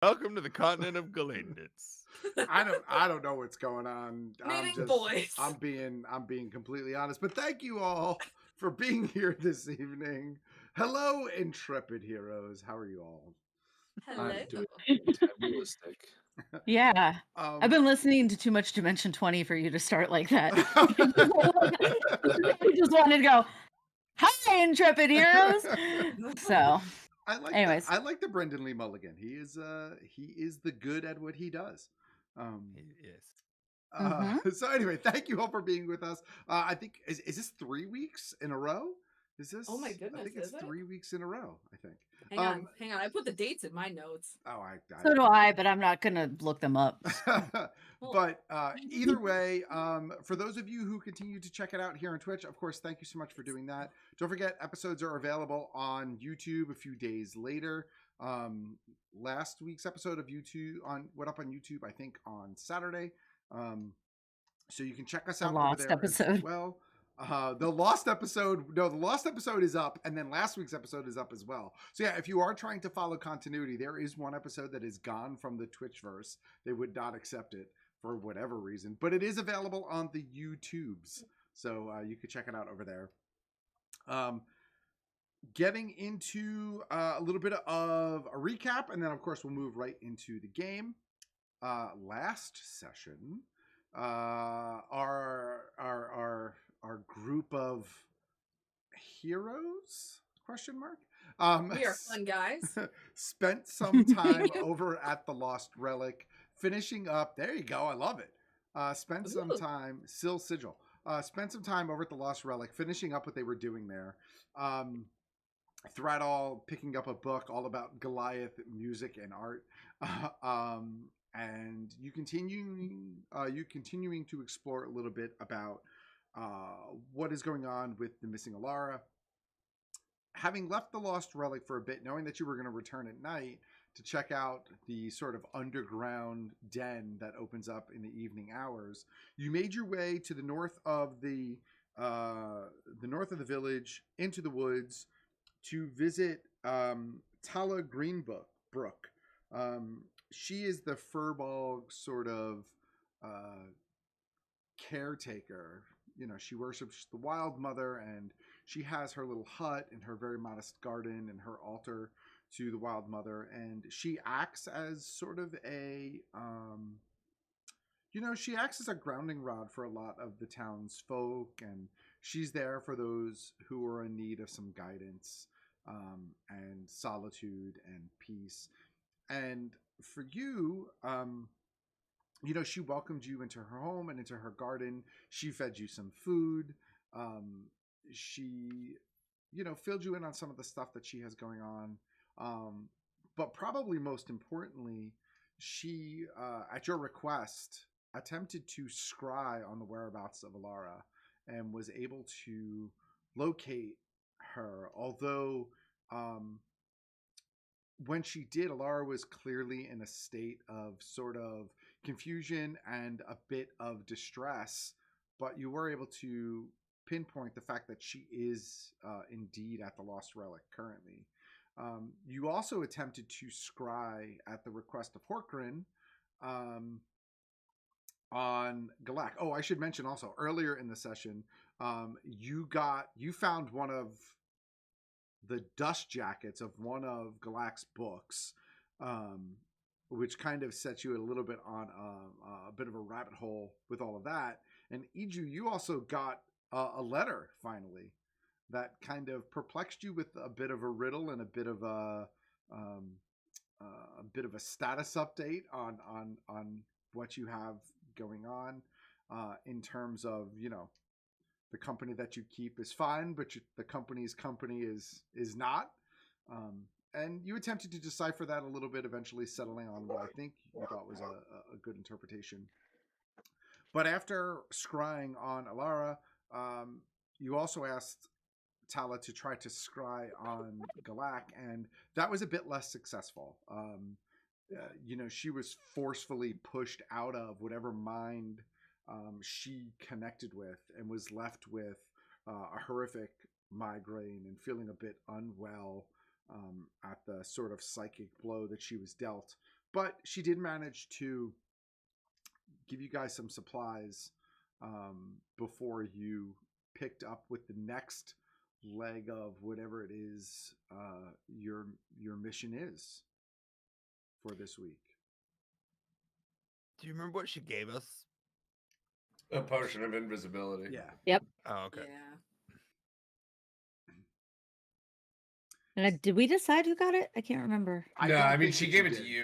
Welcome to the continent of Galinditz. I don't know what's going on. Meeting boys. I'm being completely honest. But thank you all for being here this evening. Hello, intrepid heroes. How are you all? Hello. I'm doing fantastic. Yeah. I've been listening to too much Dimension 20 for you to start like that. I just wanted to go, hi, intrepid heroes. So, anyways. I like the Brendan Lee Mulligan. He is the good at what he does. Yes. So anyway, thank you all for being with us. I think is this 3 weeks in a row? Is this? Oh my goodness! I think it's 3 weeks in a row. I think. Hang on. I put the dates in my notes. Oh, so do I, but I'm not gonna look them up. But either way, for those of you who continue to check it out here on Twitch, of course, thank you so much for doing that. Don't forget, episodes are available on YouTube a few days later. Last week's episode of YouTube went up on YouTube, I think, on Saturday. So you can check us out over there as well. The lost episode is up, and then last week's episode is up as well. So yeah, if you are trying to follow continuity, there is one episode that is gone from the Twitchverse. They would not accept it for whatever reason, but it is available on the YouTubes, so you could check it out over there. Getting into a little bit of a recap, and then of course we'll move right into the game. Last session, our group of heroes ? We are fun guys. Spent some time over at the Lost Relic, finishing up. There you go. I love it. Spent some time. Sil Sigil. Spent some time over at the Lost Relic, finishing up what they were doing there. Threadall picking up a book all about Goliath music and art. And you continuing to explore a little bit about what is going on with the missing Alara. Having left the Lost Relic for a bit, knowing that you were going to return at night to check out the sort of underground den that opens up in the evening hours, you made your way to the north of the village, into the woods, to visit Tala Greenbrook. She is the Furbolg sort of caretaker. You know, she worships the Wild Mother, and she has her little hut and her very modest garden and her altar to the Wild Mother, and she acts as sort of a she acts as a grounding rod for a lot of the townsfolk, and she's there for those who are in need of some guidance and solitude and peace. And for you, she welcomed you into her home and into her garden. She fed you some food. She, filled you in on some of the stuff that she has going on. But probably most importantly, she, at your request, attempted to scry on the whereabouts of Alara and was able to locate her. Although, when she did, Alara was clearly in a state of sort of confusion and a bit of distress, but you were able to pinpoint the fact that she is indeed at the Lost Relic currently. You also attempted to scry at the request of Horkrin on Galak. Oh, I should mention also, earlier in the session, you found one of the dust jackets of one of Galak's books, which kind of sets you a little bit on a bit of a rabbit hole with all of that. And Iju, you also got a letter finally that kind of perplexed you with a bit of a riddle and a bit of a status update on what you have going on in terms of, the company that you keep is fine, but the company's company is not. And you attempted to decipher that a little bit, eventually settling on what I think you thought was a good interpretation. But after scrying on Alara, you also asked Tala to try to scry on Galak, and that was a bit less successful. She was forcefully pushed out of whatever mind she connected with, and was left with a horrific migraine and feeling a bit unwell at the sort of psychic blow that she was dealt but she did manage to give you guys some supplies before you picked up with the next leg of whatever it is your mission is for this week. Do you remember what she gave us? A potion of invisibility. Yeah. Yep. Oh, okay. Yeah. And did we decide who got it? I can't remember. No, don't I mean think she that gave you it to did. you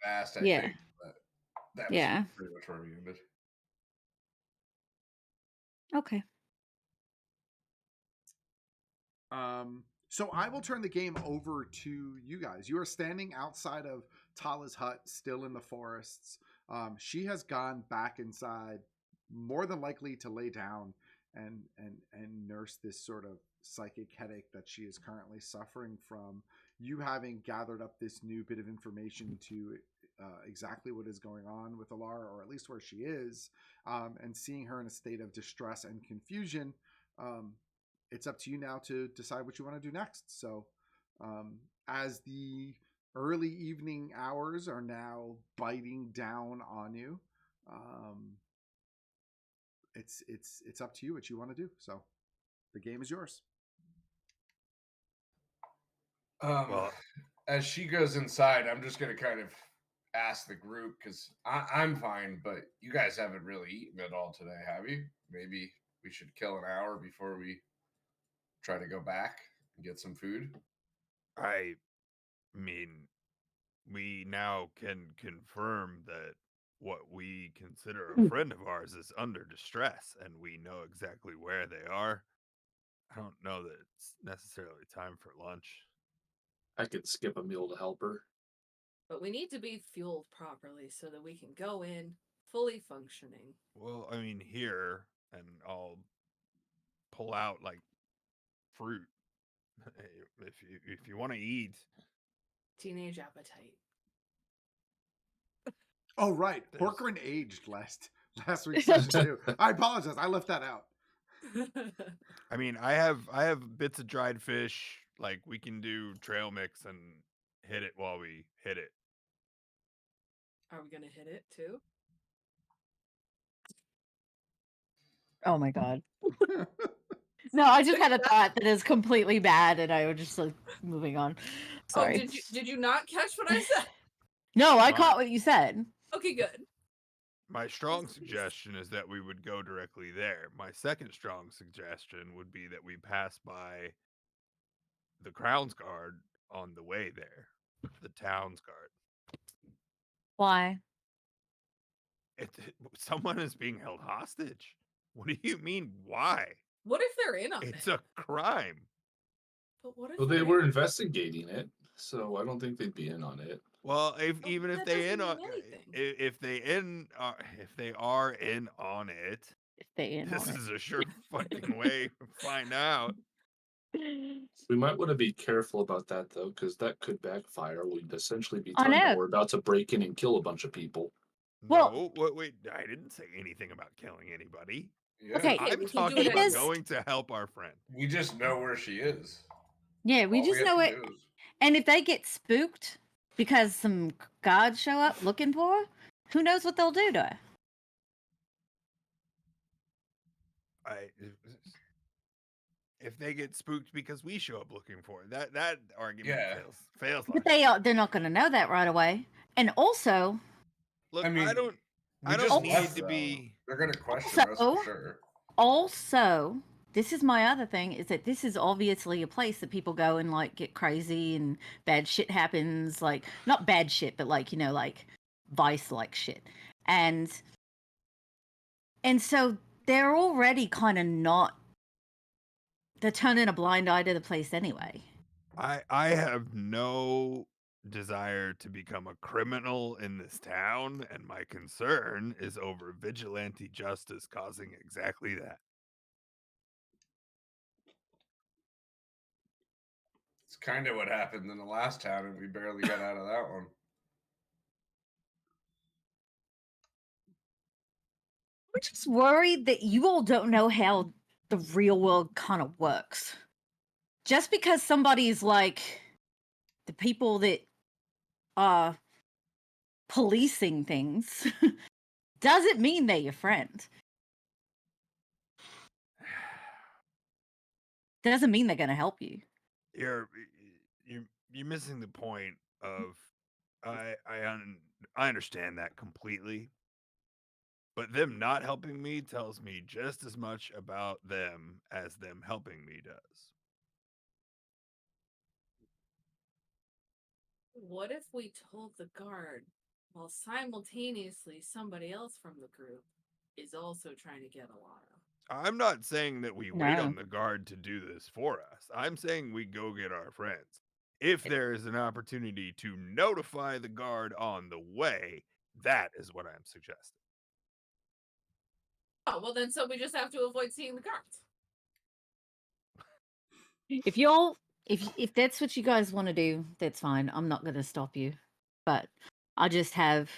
last, I Yeah. think. But that was Yeah. pretty much where we ended. Okay. So I will turn the game over to you guys. You are standing outside of Tala's hut, still in the forests. She has gone back inside, more than likely to lay down and nurse this sort of psychic headache that she is currently suffering from. You having gathered up this new bit of information to exactly what is going on with Alara, or at least where she is, and seeing her in a state of distress and confusion. It's up to you now to decide what you want to do next. So, as the early evening hours are now biting down on you, it's up to you what you want to do. So, the game is yours. Well, As she goes inside, I'm just gonna kind of ask the group because I'm fine, but you guys haven't really eaten at all today, have you? Maybe we should kill an hour before we try to go back and get some food. I mean, we now can confirm that what we consider a friend of ours is under distress, and we know exactly where they are. I don't know that it's necessarily time for lunch. I could skip a meal to help her. But we need to be fueled properly so that we can go in fully functioning. Well, I mean, here, and I'll pull out like fruit if you want to eat. Teenage appetite. Oh right, There's- Horkran aged last week's session too. I apologize, I left that out. I mean, I have bits of dried fish. Like we can do trail mix and hit it while we hit it. Are we gonna hit it too? Oh my god. No, I just had a thought that is completely bad, and I was just like moving on. Sorry. Oh, did you not catch what I said? No, I Fine. caught what you said. Okay, good. My strong suggestion is that we would go directly there. My second strong suggestion would be that we pass by the Crown's Guard on the way there. The town's guard. Why? Someone is being held hostage. What do you mean, why? What if they're in on It's it? a crime. But what if Well, they they're were in? investigating it, so I don't think they'd be in on it. Well, Oh, even if that they doesn't in on mean anything. if they are in on it, If they in this on is a sure fucking way to find out. it. We might want to be careful about that, though, because that could backfire. We'd essentially be I telling them know. we're about to break in and kill a bunch of people. Well- No, wait, I didn't say anything about killing anybody. Yeah. Okay. Yeah, I'm we can do talking it about as- going to help our friend. We just know where she is. Yeah, we All just have know to it. do is- And if they get spooked because some gods show up looking for her, who knows what they'll do to her? If they get spooked because we show up looking for it, that argument Yeah. fails. But they're not going to know that right away. And also, Look, I mean, I don't We don't just need left, to though. be. They're gonna question us So- for sure. also, this is my other thing, is that this is obviously a place that people go and like get crazy and bad shit happens, like not bad shit, but like, you know, like vice like shit. And so they're already kind of not, they're turning a blind eye to the place anyway. I have no desire to become a criminal in this town, and my concern is over vigilante justice causing exactly that. It's kind of what happened in the last town, and we barely got out of that one. I'm just worried that you all don't know how the real world kind of works. Just because somebody's like the people that policing things doesn't mean they're your friend. Doesn't mean they're going to help you. You're you're missing the point of I understand that completely, but them not helping me tells me just as much about them as them helping me does. What if we told the guard while simultaneously somebody else from the group is also trying to get Alana? I'm not saying that we wait No. on the guard to do this for us. I'm saying we go get our friends. If there is an opportunity to notify the guard on the way, that is what I'm suggesting. Oh, well, then so we just have to avoid seeing the guards. If y'all, if that's what you guys want to do, that's fine. I'm not going to stop you. But I just have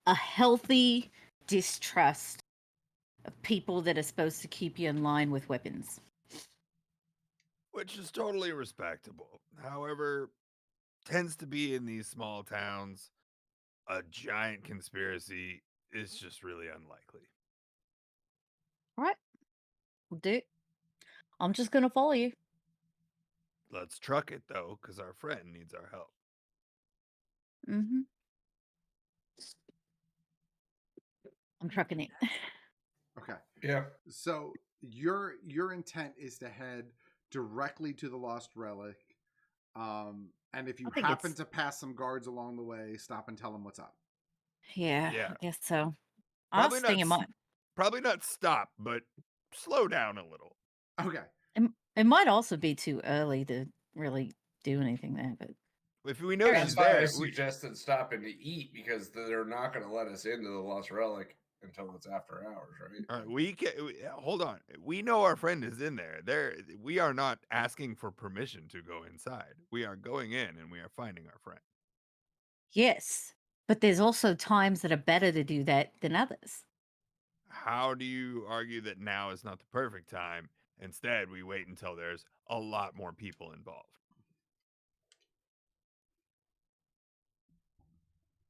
a healthy distrust of people that are supposed to keep you in line with weapons. Which is totally respectable. However, tends to be in these small towns, a giant conspiracy is just really unlikely. All right. We'll do it. I'm just going to follow you. Let's truck it though, because our friend needs our help. Mm-hmm. I'm trucking it. Okay. Yeah. So your intent is to head directly to the Lost Relic, and if you I think happen it's- to pass some guards along the way, stop and tell them what's up. Yeah, Yeah. I guess so. I Probably was not thinking s- might, Probably not stop, but slow down a little. Okay. it might also be too early to really do anything there, but If we know Fair she's That's why I there, we, suggested stopping to eat because they're not going to let us into the Lost Relic until it's after hours, right? all right, we can hold on. We know our friend is in there. We are not asking for permission to go inside. We are going in and we are finding our friend. yes. But there's also times that are better to do that than others. How do you argue that now is not the perfect time? Instead, we wait until there's a lot more people involved.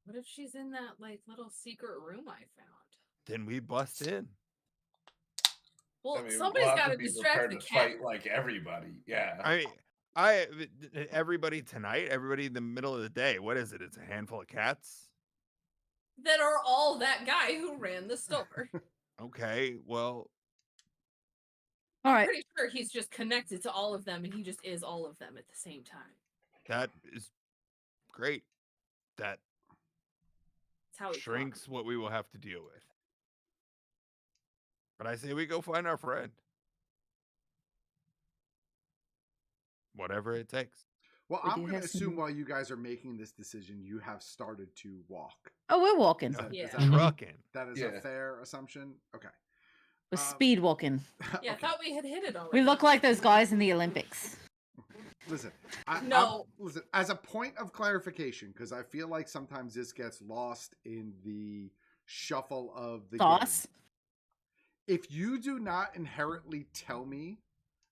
What if she's in that like little secret room I found? Then we bust in. Well, I mean, somebody's we'll have got to to be distract prepared the to cat. fight like everybody. Yeah. Everybody tonight, everybody in the middle of the day. What is it? It's a handful of cats. That are all that guy who ran the store. Okay, well, All I'm right. pretty sure he's just connected to all of them and he just is all of them at the same time. that is great. That That's how he shrinks what we will have to deal with. But I say we go find our friend. Whatever it takes. Well, We I'm do going to have assume some- while you guys are making this decision, you have started to walk. Oh, we're walking. Is that- Yeah. is that, Mhm. Trucking. that is Yeah. a fair assumption? Okay. We're Um, speed walking. Yeah, I okay. thought we had hit it already. We look like those guys in the Olympics. Listen, No. listen. As a point of clarification, because I feel like sometimes this gets lost in the shuffle of the Sauce. game. If you do not inherently tell me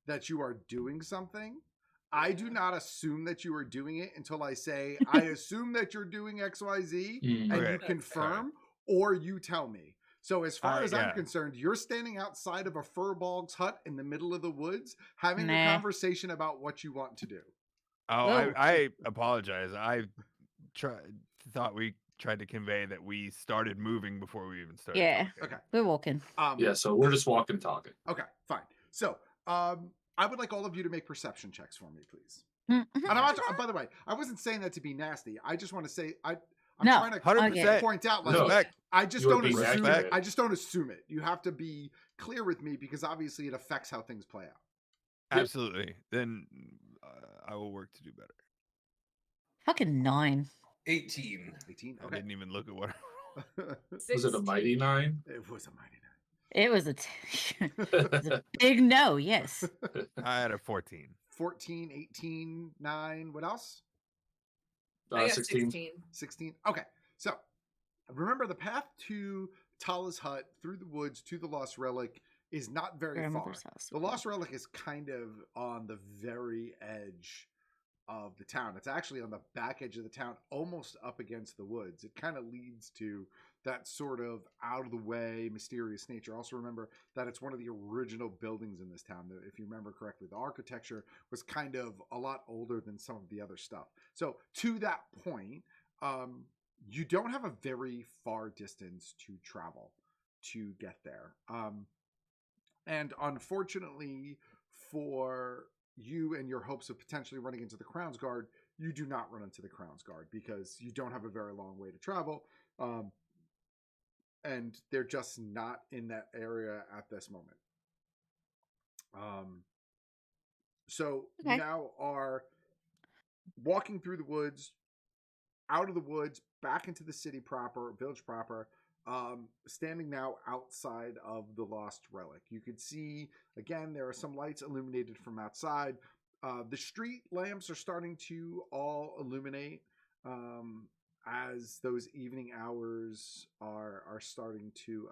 that you are doing something, I do not assume that you are doing it until I say, I assume that you're doing XYZ, Mm. and Okay. you confirm, or you tell me. So as far as I'm yeah. concerned, you're standing outside of a Furbolg's hut in the middle of the woods, having a Nah. conversation about what you want to do. Oh, Whoa. I apologize. I thought we tried to convey that we started moving before we even started. Yeah. talking. Okay. We're walking. Yeah, so we're just walking, talking. Okay, fine. So, I would like all of you to make perception checks for me, please. Mhm. And I'm not, by the way, I wasn't saying that to be nasty. I just want to say I'm No, trying to 100%. point out, like, No. Respect. I just You are don't being assume. accurate. I just don't assume it. You have to be clear with me because obviously it affects how things play out. Absolutely. Then I will work to do better. Fucking 9. 18. 18. I Okay. didn't even look at what. Was it a mighty 9? It was a mighty It was a big no, yes. I had a 14. 14, 18, 9. What else? I got 16. 16. 16. Okay. So remember, the path to Tala's hut through the woods to the Lost Relic is not very far. Grandmother's house. The Lost Relic is kind of on the very edge of the town. It's actually on the back edge of the town, almost up against the woods. It kind of leads to that sort of out of the way, mysterious nature. Also, remember that it's one of the original buildings in this town. If you remember correctly, the architecture was kind of a lot older than some of the other stuff. So, to that point, you don't have a very far distance to travel to get there. And unfortunately for you and your hopes of potentially running into the Crown's Guard, you do not run into the Crown's Guard because you don't have a very long way to travel. And they're just not in that area at this moment. So Okay. you now are walking through the woods, out of the woods, back into the city proper, village proper, standing now outside of the Lost Relic. You can see, again, there are some lights illuminated from outside. The street lamps are starting to all illuminate as those evening hours are starting to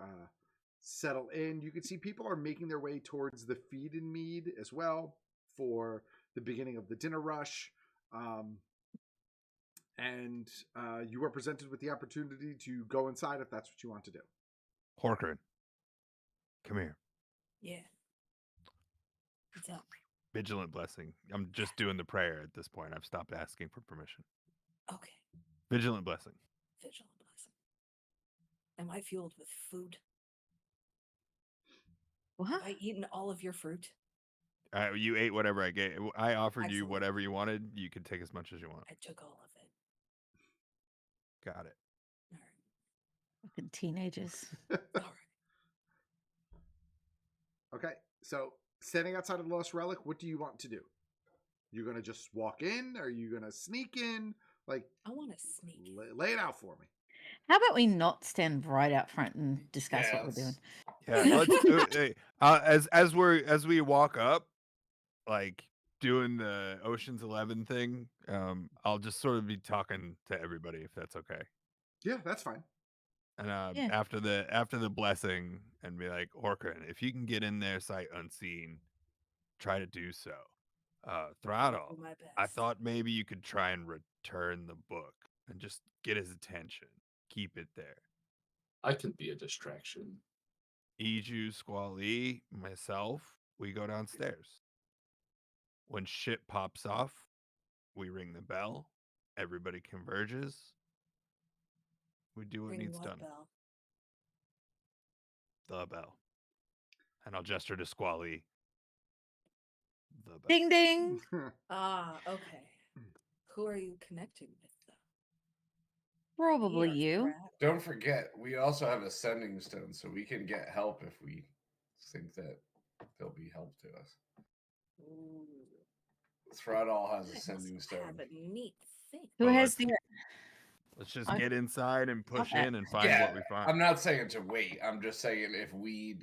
settle in. You can see people are making their way towards the feed and mead as well for the beginning of the dinner rush. And you are presented with the opportunity to go inside if that's what you want to do. Horkrin, come here. Yeah. What's up? Vigilant blessing. I'm just doing the prayer at this point. I've stopped asking for permission. Okay. Vigilant blessing. Vigilant blessing. Am I fueled with food? What? Have I eaten all of your fruit? You ate whatever I gave. I offered you Excellent. whatever you wanted. You can take as much as you want. I took all of it. Got it. All Fucking teenagers. right. All right. Okay, so standing outside of the Lost Relic, what do you want to do? You gonna just walk in? Are you gonna sneak in? Like, I want to sneak. lay it out for me. How about we not stand right out front and discuss what we're doing? Yeah, let's hey, as we walk up, like doing the Ocean's 11 thing. I'll just sort of be talking to everybody if that's okay. Yeah, that's fine. And Yeah. after the blessing, and be like, Horkrin, if you can get in there sight unseen, try to do so. Throttle, Do my best. I thought maybe you could try and return the book and just get his attention. Keep it there. I can be a distraction. Iju, Squally, myself, we go downstairs. When shit pops off, we ring the bell. Everybody converges. We do what Ring needs what done. bell? The bell. And I'll gesture to Squally. The bell. Ding ding. Ah, okay. Who are you connecting with, though? Probably We are you. trapped. Don't forget, we also have a sending stone, so we can get help if we think that there'll be help to us. Ooh, Throttle has a I must sending stone. have a neat thing. Who Well, has let's- the? Let's just I- get inside and push Okay. in and find Yeah, what we find. I'm not saying to wait. I'm just saying if we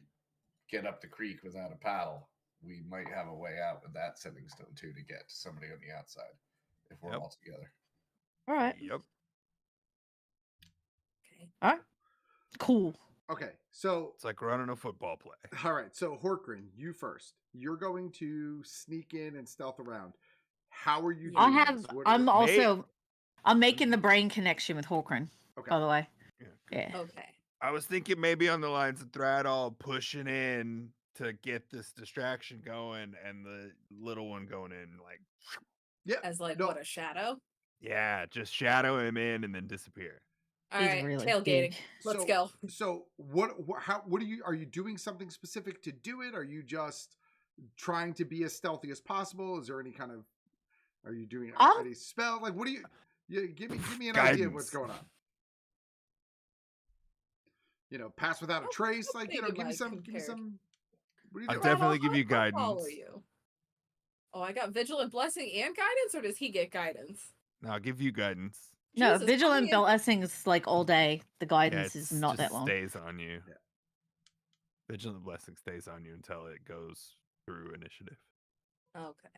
get up the creek without a paddle, we might have a way out with that sending stone too to get to somebody on the outside if we're Yep. all together. All right. Yep. Okay. All right. Cool. Okay, so It's like running a football play. all right, so Horkrin, you first. You're going to sneak in and stealth around. How are you doing I this? have. What- I'm what- also. I'm making the brain connection with Horkrin. Okay. By the way. Yeah. Yeah. Okay. I was thinking maybe on the lines of Throttle pushing in to get this distraction going, and the little one going in like, Yeah, As like no, what, a shadow? yeah, just shadow him in and then disappear. All He's right, really tailgating. big. Let's So- go. So how are you doing something specific to do it? Are you just trying to be as stealthy as possible? Is there any kind of are you doing any spell? Like what do you give me an idea of what's Guidance. going on. Pass without a trace, like think give me I some compared. what are you I'll doing? definitely give you How tall guidance. are you? Oh, I got vigilant blessing and guidance, or does he get guidance? No, I'll give you guidance. No, Jesus, vigilant how many- blessing is like all day. The guidance Yeah, is not that just long. stays on you. Yeah. Vigilant blessing stays on you until it goes through initiative. Okay.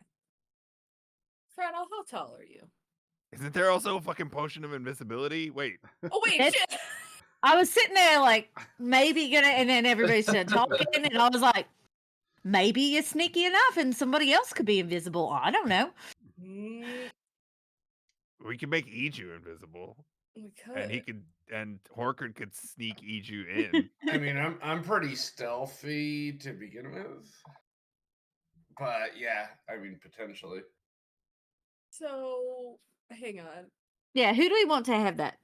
Throttle, how tall are you? Isn't there also a fucking potion of invisibility? Wait, Oh wait, It's- shit. I was sitting there like maybe gonna, and then everybody started talking, and I was like, maybe you're sneaky enough, and somebody else could be invisible. I don't know. Mm, We could make Iju invisible, We could. and Horkard could sneak Iju in. I mean, I'm pretty stealthy to begin with, but yeah, I mean potentially. So hang on. Yeah, who do we want to have that?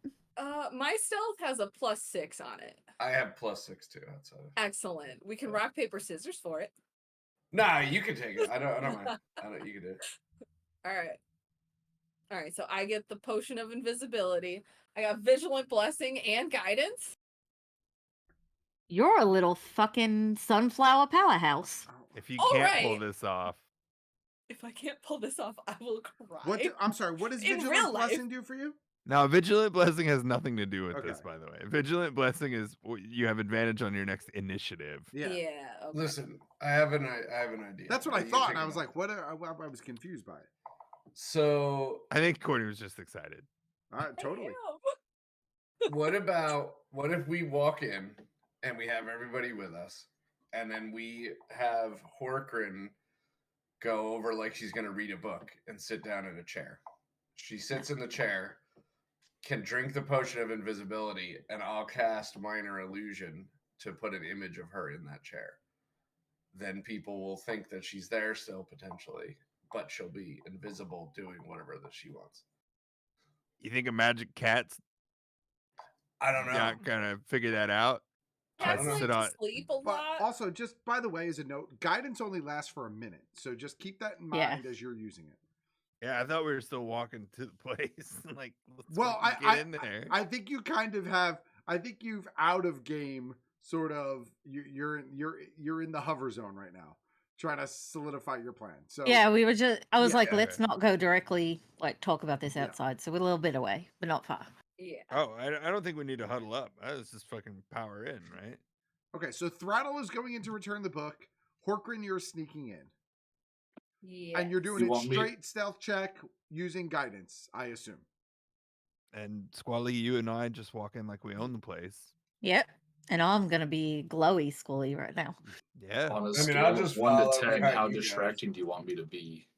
My stealth has a +6 on it. I have +6 too. That's Excellent. We can rock paper scissors for it. Nah, you can take it. I don't mind. You can do it. All right. So I get the potion of invisibility. I got vigilant blessing and guidance. You're a little fucking sunflower powerhouse. If you All can't pull right. this off, If I can't pull this off, I will cry. I'm sorry. What does In Vigilant real life. Blessing do for you? now Vigilant Blessing has nothing to do with this, Okay. by the way. Vigilant Blessing is you have advantage on your next initiative. Yeah. Okay. Listen, I have an idea. That's what I You can thought, take and I it was on. like, "What?" I was confused by it. So I think Courtney was just excited. Totally. what if we walk in and we have everybody with us, and then we have Horkrin go over like she's gonna read a book and sit down in a chair. She sits in the chair, can drink the potion of invisibility, and I'll cast minor illusion to put an image of her in that chair. Then people will think that she's there still potentially, but she'll be invisible doing whatever that she wants. You think a magic cat's I don't know. not gonna figure that out? Cats don't like sit to on- sleep a But lot. also, just by the way, as a note, guidance only lasts for a minute, so just keep that in Yeah. mind as you're using it. Yeah, I thought we were still walking to the place. Like, let's Well, fucking get in there. I think you kind of have. I think you've out of game sort of. You're in the hover zone right now, trying to solidify your plan. So Yeah, we were just. I was Yeah. like, let's not go directly like talk about this Yeah. outside. So we're a little bit away, but not far. Yeah. Oh, I don't think we need to huddle up. Let's just fucking power in, right? Okay, so Throttle is going in to return the book. Horkrin, you're sneaking in, Yeah. and you're doing You it want me- straight stealth check using guidance, I assume. And Squally, you and I just walk in like we own the place. Yep. And I'm gonna be glowy squally right now. Yeah. On a mean, scale I'll of just 1 follow to 10, behind how you guys. distracting do you want me to be?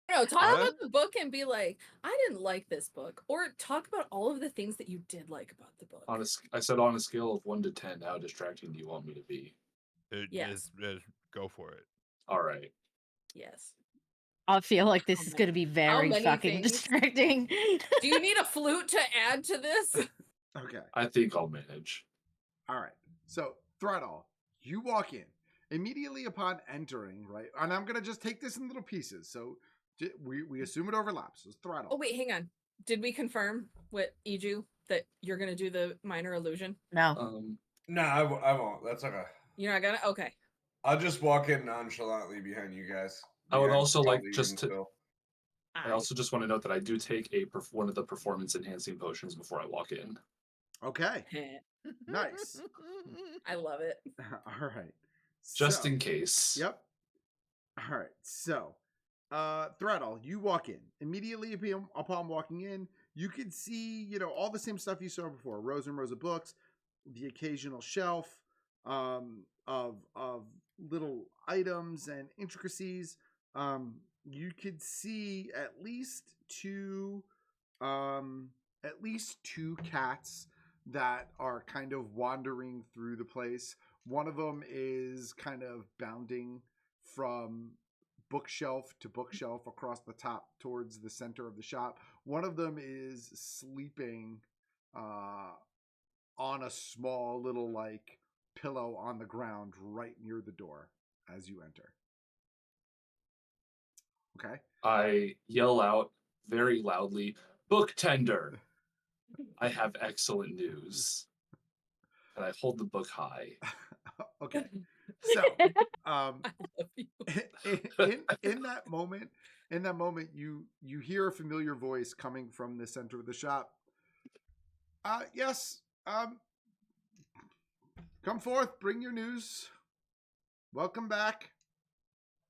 No, talk Huh? about the book and be like, I didn't like this book. Or talk about all of the things that you did like about the book. I said on a scale of 1 to 10, how distracting do you want me to be? Yes. Go for it. All right. Yes. I feel like this How is gonna be many- very many fucking things? distracting. Do you need a flute to add to this? Okay. I think I'll manage. All right. So, Throttle, you walk in. Immediately upon entering, right? And I'm going to just take this in little pieces. So, we assume it overlaps. So, Throttle. Oh, wait, hang on. Did we confirm with Iju that you're going to do the minor illusion? No. No, I won't. That's okay. You're not going to? Okay. I'll just walk in nonchalantly behind you guys. I would Behind also like Scully just and to- Phil. I also just want to note that I do take one of the performance enhancing potions before I walk in. Okay. Nice. I love it. All right. Just So- in case. Yep. All right. So, Throttle, you walk in. Immediately upon walking in, you can see, all the same stuff you saw before. Rows and rows of books, the occasional shelf of little items and intricacies. You could see at least two cats that are kind of wandering through the place. One of them is kind of bounding from bookshelf to bookshelf across the top towards the center of the shop. One of them is sleeping on a small little pillow on the ground right near the door as you enter. Okay. I yell out very loudly, "Book tender! I have excellent news." And I hold the book high. Okay. So, I love you. in that moment, you hear a familiar voice coming from the center of the shop. Yes. Come forth, bring your news. Welcome back.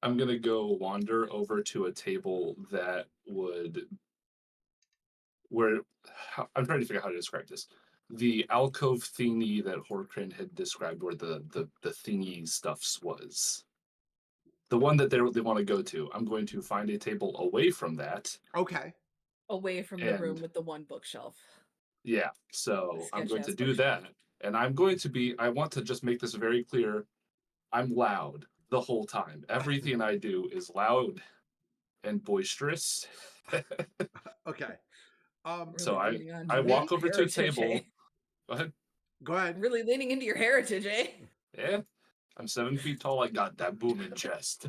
I'm going to go wander over to a table that I'm trying to figure out how to describe this. The alcove thingy that Horkrin had described where the thingy stuffs was. the one that they want to go to. I'm going to find a table away from that. Okay. Away from the room And- with the one bookshelf. Yeah, so I'm going Sketch-ass to do bookshelf. that. And I'm going to be, I want to just make this very clear. I'm loud the whole time. Everything I do is loud and boisterous. Okay. So Really leaning on I your walk over to a heritage, table. eh? Go ahead. Go ahead. Really leaning into your heritage, eh? Yeah, I'm 7 feet tall. I got that booming chest.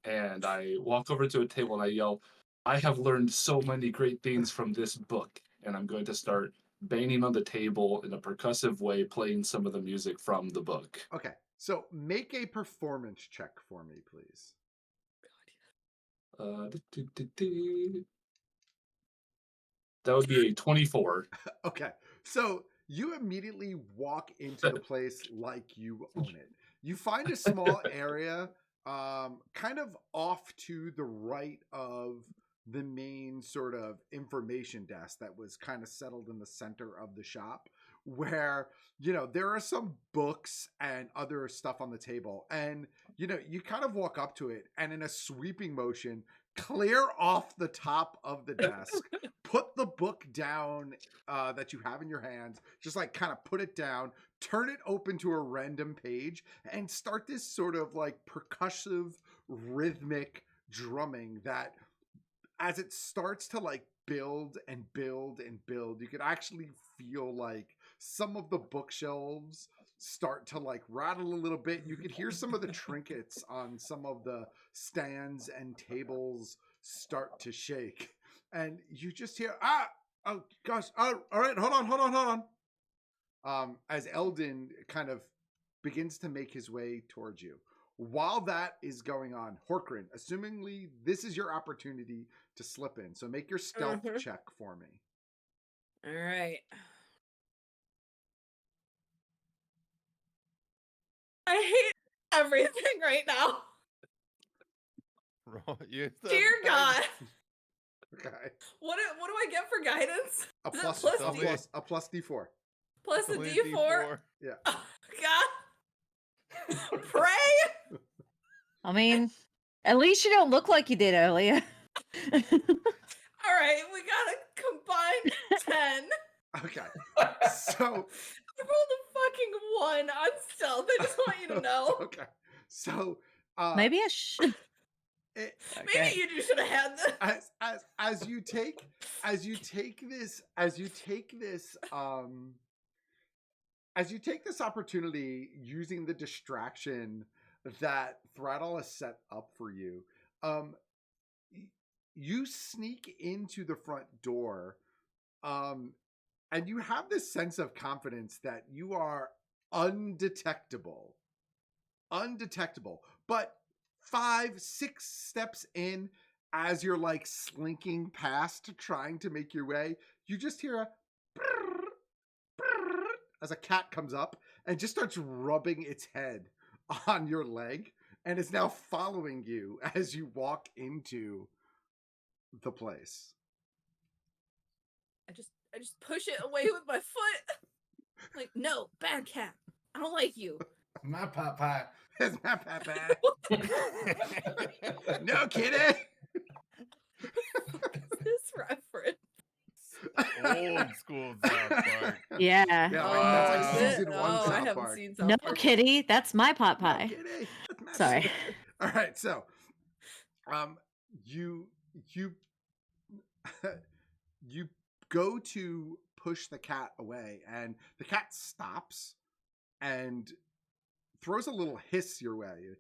And I walk over to a table and I yell, I have learned so many great things from this book. And I'm going to start banging on the table in a percussive way, playing some of the music from the book. Okay. So make a performance check for me, please. That would be a 24. Okay. So you immediately walk into the place like you own it. You find a small area kind of off to the right of the main sort of information desk that was kind of settled in the center of the shop, where there are some books and other stuff on the table, and you kind of walk up to it and in a sweeping motion clear off the top of the desk, put the book down that you have in your hands, just like kind of put it down, turn it open to a random page, and start this sort of like percussive, rhythmic drumming that, as it starts to like build and build and build, you could actually feel like some of the bookshelves start to like rattle a little bit. You could hear some of the trinkets on some of the stands and tables start to shake. And you just hear, oh gosh, all right, hold on. As Eldon kind of begins to make his way towards you. While that is going on, Horkrin, assumingly this is your opportunity to slip in. So make your stealth check for me. All right. I hate everything right now. Use the Dear God. Okay. What do I get for guidance? A Is it plus, plus a D? plus, a plus D4. Plus a Only D4? Yeah. Oh, God. Pray? I mean, at least you don't look like you did earlier. All right, we got a combined 10. Okay. So I rolled a fucking 1 on stealth. I just want you to know. okay. So Maybe I should. Maybe you should have had this. as you take this opportunity, using the distraction that Throttle has set up for you, you sneak into the front door, and you have this sense of confidence that you are undetectable, but 5-6 steps in, as you're like slinking past, trying to make your way, you just hear a brrr, brrr, as a cat comes up and just starts rubbing its head on your leg, and is now following you as you walk into the place. I just push it away with my foot. Like, no, bad cat. I don't like you. My papa. It's my papa. No kidding. This reference. Old school South Park. Yeah. Yeah, like, that's like is it? season 1 Oh, I South haven't Park. seen South No, Park. kitty, that's my pot No pie. kidding. That's my Sorry. shit. All right, so you you go to push the cat away, and the cat stops and throws a little hiss your way,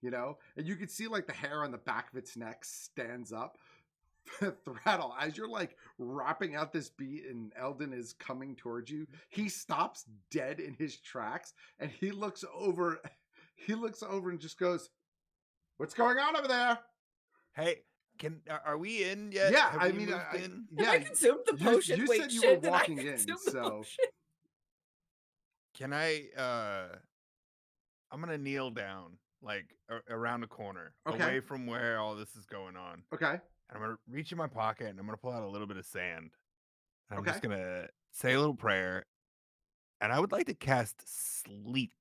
and you can see like the hair on the back of its neck stands up. Throttle, as you're like rapping out this beat and Eldon is coming towards you, he stops dead in his tracks, and he looks over and just goes, "What's going on over there?" Hey, are we in yet? Yeah, Have I we mean, moved I- in? Have I consumed the you- potion? you Wait, said you shit, were did walking I in, consume the so- potion? Can I? I'm gonna kneel down, like around the corner, Okay. away from where all this is going on. Okay. And I'm gonna reach in my pocket and I'm gonna pull out a little bit of sand. And I'm just Okay. gonna say a little prayer. And I would like to cast sleep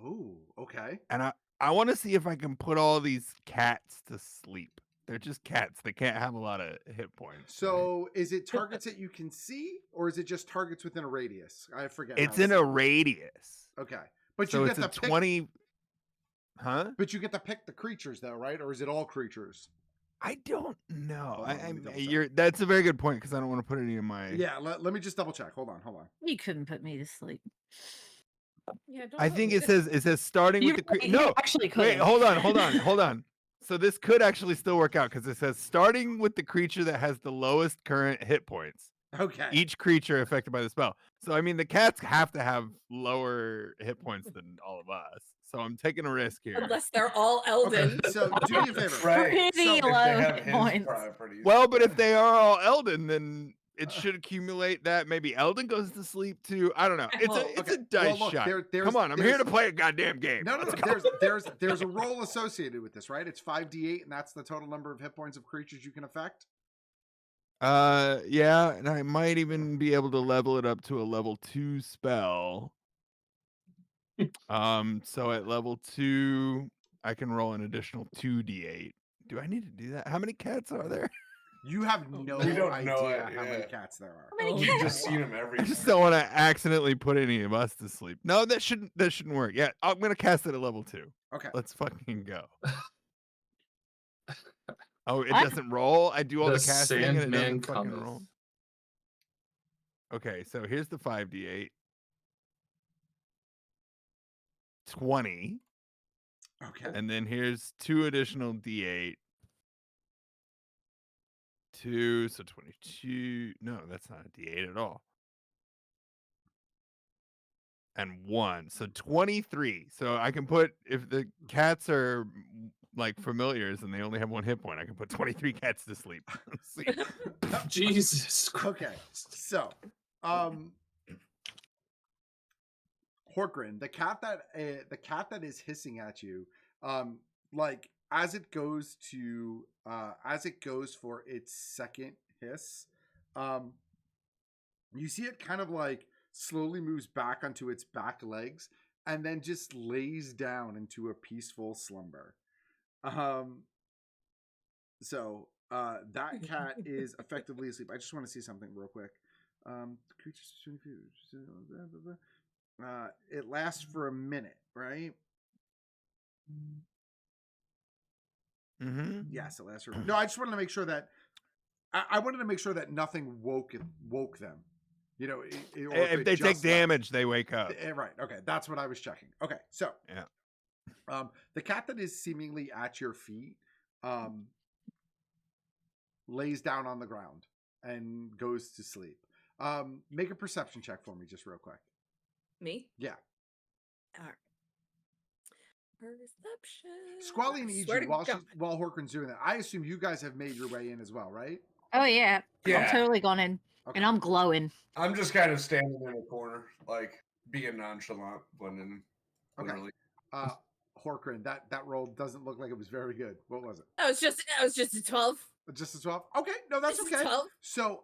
Oh, okay. And I want to see if I can put all these cats to sleep. They're just cats. They can't have a lot of hit points. Right? So is it targets that you can see, or is it just targets within a radius? I forget. It's how in it's- a radius. Okay, but So you it's get a to pick. 20. Huh? But you get to pick the creatures, though, right? Or is it all creatures? I don't know. Hold on, let me double check. You're that's a very good point because I don't want to put any in my. Yeah. Let me just double check. Hold on. You couldn't put me to sleep. Yeah, don't I put think me it says starting with the You actually could. Wait, hold on. So this could actually still work out because it says starting with the creature that has the lowest current hit points. Okay. Each creature affected by the spell. So I mean, the cats have to have lower hit points than all of us. So I'm taking a risk here. unless they're all Elden. Okay. So do me a favor. Right. Pretty If low they have hit his points. properties. Well, but if they are all Elden, then it should accumulate that. Maybe Elden goes to sleep too. I don't know. It's Well, a okay. dice Well, look, shot. there's- Come on, I'm here to there's- play a goddamn game. No. Let's go. There's a roll associated with this, right? It's 5d8, and that's the total number of hit points of creatures you can affect. Yeah, and I might even be able to level it up to a level 2 spell. So at level 2, I can roll an additional 2d8. Do I need to do that? How many cats are there? You have no We don't idea know it, how many yeah. cats there are. How many Oh, You've cats? just seen him I everywhere. just don't want to accidentally put any of us to sleep. No, that shouldn't work. Yeah, I'm gonna cast it at level 2. Okay. Let's fucking go. Oh, it I- doesn't roll. I do all the The casting and it Sandman doesn't fucking cometh. roll. Okay, so here's the 5d8. 20. Okay. And then here's 2 additional d8. 2, so 22. No, that's not a d8 at all. And 1, so 23. So I can put, if the cats are like familiars and they only have 1 hit point, I can put 23 cats to sleep. See. Jesus Christ. Okay. So, Horkrin, the cat that is hissing at you, like as it goes for its second hiss, you see it kind of like slowly moves back onto its back legs and then just lays down into a peaceful slumber. So that cat is effectively asleep. I just want to see something real quick. Creatures it lasts for a minute, right? Mm-hmm. Yes, it lasts for. No, I just wanted to make sure that I wanted to make sure that nothing woke them. You know, or If it they take just left. damage, they wake up. Right. Okay, that's what I was checking. Okay, so Yeah. The cat that is seemingly at your feet, lays down on the ground and goes to sleep. Make a perception check for me, just real quick. Me? Yeah. All right. Perception. Squally and Swear Iju, to while God. Horkrin's doing that, I assume you guys have made your way in as well, right? Oh yeah. Yeah. I'm totally gone in. Okay. And I'm glowing. I'm just kind of standing in a corner, like being nonchalant, blending. Okay. Literally. Horkrin, that roll doesn't look like it was very good. What was it? I was just a 12. Just a 12? Okay, no, that's Just a okay. 12. So,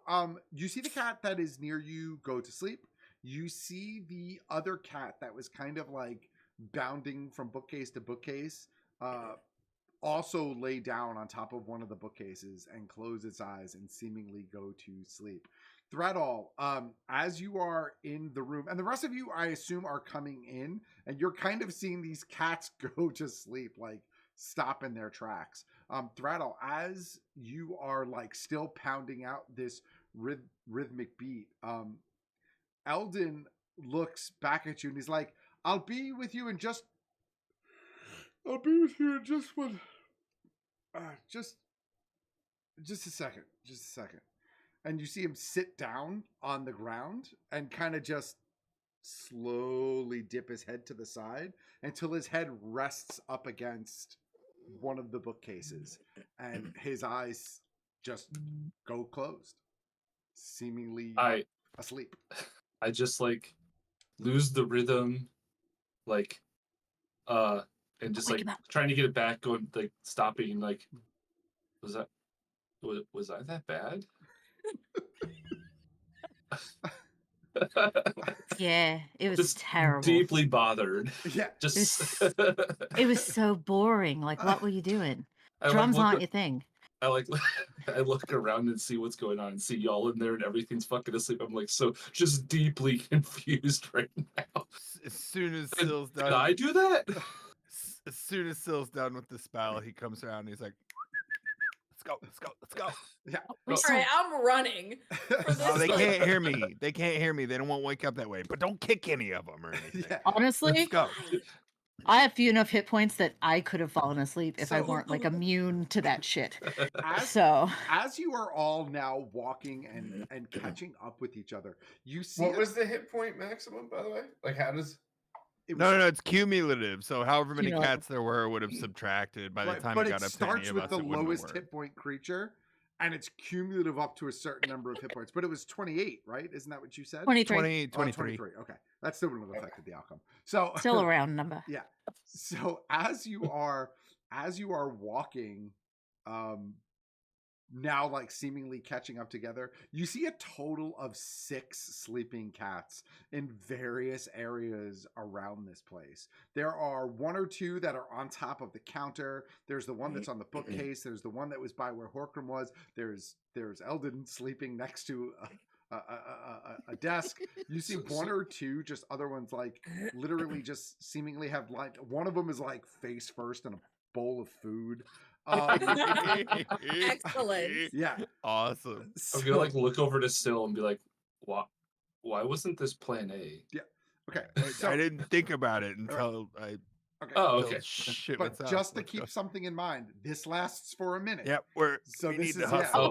you see the cat that is near you go to sleep. You see the other cat that was kind of like bounding from bookcase to bookcase, also lay down on top of one of the bookcases and close its eyes and seemingly go to sleep. Threadall, as you are in the room, and the rest of you, I assume, are coming in, and you're kind of seeing these cats go to sleep, like stop in their tracks. Threadall, as you are like still pounding out this rhythmic beat, Eldon looks back at you and he's like, I'll be with you in just one. Just a second. Just a second. And you see him sit down on the ground and kind of just slowly dip his head to the side until his head rests up against one of the bookcases and his eyes just go closed, seemingly asleep. I just like lose the rhythm, like and just Wake like him up. trying to get it back, going like stopping, like was I that bad? Yeah, it was Just terrible. deeply bothered. Yeah. Just It was so boring. Like, what were you doing? I like Drums look aren't a- your thing. I like I look around and see what's going on and see y'all in there and everything's fucking asleep. I'm like so just deeply confused right now. As soon as Did, Sill's did done, I do that? as soon as Sill's done with the spell, he comes around and he's like, "Let's go, let's go, let's go." We're All so- right, I'm running. For Oh, they this, like- can't hear me. They can't hear me. They don't want to wake up that way. But don't kick any of them or anything. Yeah. Honestly, Let's go. I have few enough hit points that I could have fallen asleep if I So- weren't like immune to that shit. As So as you are all now walking and catching up with each other, you see What was the hit point maximum, by the way? Like, how does? it No, was- no, no, it's cumulative. So however many Cumulative. cats there were would have subtracted by the right, time but it got it up to any starts of with us. the it wouldn't have lowest worked. hit point creature, and it's cumulative up to a certain number of hit points. But it was 28, right? Isn't that what you said? 23, 20, Oh, 23. 23. Okay, that still wouldn't have affected the outcome. So still a round number. Yeah. So as you are walking, now like seemingly catching up together, you see a total of 6 sleeping cats in various areas around this place. There are 1 or 2 that are on top of the counter. There's the one that's on the bookcase. There's the one that was by where Horkram was. There's Eldon sleeping next to a desk. You see 1 or 2 just other ones like literally just seemingly have like one of them is like face first in a bowl of food. Excellent. Yeah. Awesome. I'm gonna like look over to Sill and be like, why wasn't this plan A? Okay. I didn't think about it until I. Okay. Oh, until okay. Shit But went south. just to Let's go. keep something in mind, this lasts for a minute. Yep, So we this need is to yeah. hustle. Oh,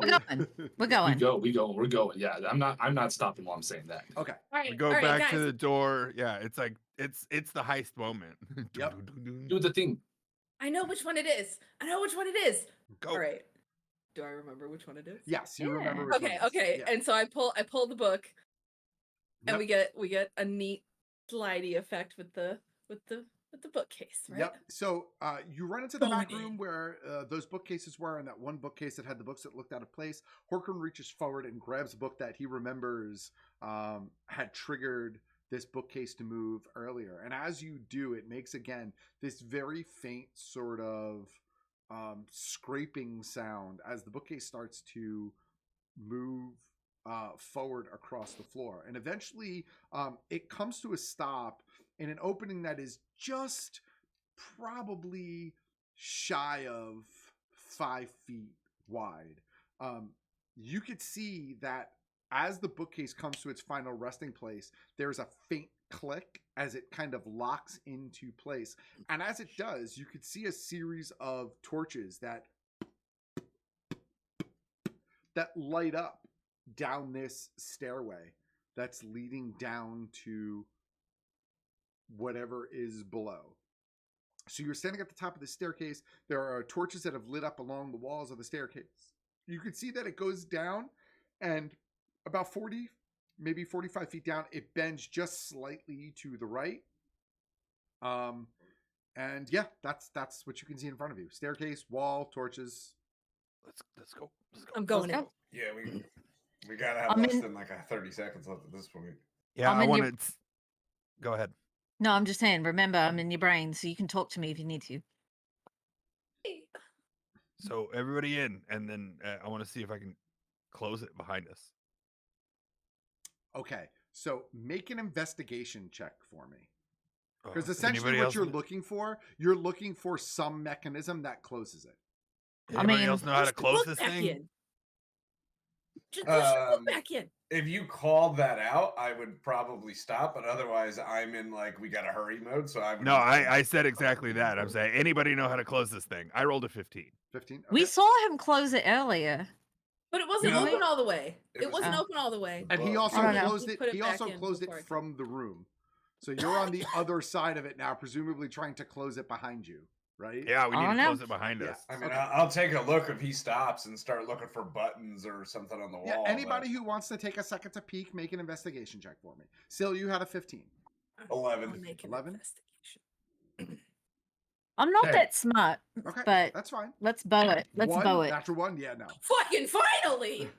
we're going. We're going. We're going. Yeah, I'm not stopping while I'm saying that. Okay. All right, We go all right, back guys. to the door. Yeah, it's like it's the heist moment. Yep. Do the thing. I know which one it is. Go. All right. Do I remember which one it is? Yes, you Yeah. remember. Which Okay, one it is. okay. Yeah. And so I pull the book, and Yep. we get a neat slidey effect with the bookcase, right? Yep. So you run into the back Going in. room where those bookcases were, and that one bookcase that had the books that looked out of place. Horkran reaches forward and grabs a book that he remembers had triggered this bookcase to move earlier. And as you do, it makes again this very faint sort of scraping sound as the bookcase starts to move forward across the floor. And eventually it comes to a stop in an opening that is just probably shy of 5 feet wide. You could see that as the bookcase comes to its final resting place, there's a faint click as it kind of locks into place. And as it does, you could see a series of torches that light up down this stairway that's leading down to whatever is below. So you're standing at the top of the staircase. There are torches that have lit up along the walls of the staircase. You can see that it goes down, and about 40, maybe 45 feet down, it bends just slightly to the right. And yeah, that's what you can see in front of you. Staircase, wall, torches. Let's go. Let's go. I'm going Let's in. go. Yeah, we gotta have I'm less in- than like 30 seconds left at this point. Yeah, I'm I in your- wanted. Go ahead. No, I'm just saying, remember, I'm in your brain, so you can talk to me if you need to. So everybody in, and then I want to see if I can close it behind us. Okay, so make an investigation check for me. Oh, Because does essentially anybody what else you're looking for some mechanism that closes it. Anybody mean, else know how to Push the close book this back thing? in. Just push the book Um, back in. If you called that out, I would probably stop, but otherwise I'm in like we gotta hurry mode, so I would No, I said exactly that. I'm saying anybody know how to close this thing? I rolled a 15. 15? We Okay. saw him close it earlier. But it wasn't No. open all the way. It It was- wasn't Oh. open all the way. And he Well, also I don't know. closed He it. put it He back also in closed it before I from the room. So you're on the other side of it now, presumably trying to close it behind you, right? Yeah, we need Oh, to no. close it behind Yeah. us. I mean, Okay. I'll take a look if he stops and start looking for buttons or something on the wall. Yeah, anybody but who wants to take a second to peek, make an investigation check for me. Sil, you had a 15. 11. I'll make an 11? investigation. I'm not Hey. that smart, Okay, but that's fine. let's bow it. Let's One, bow it. Natural one? Yeah, no. Fucking finally!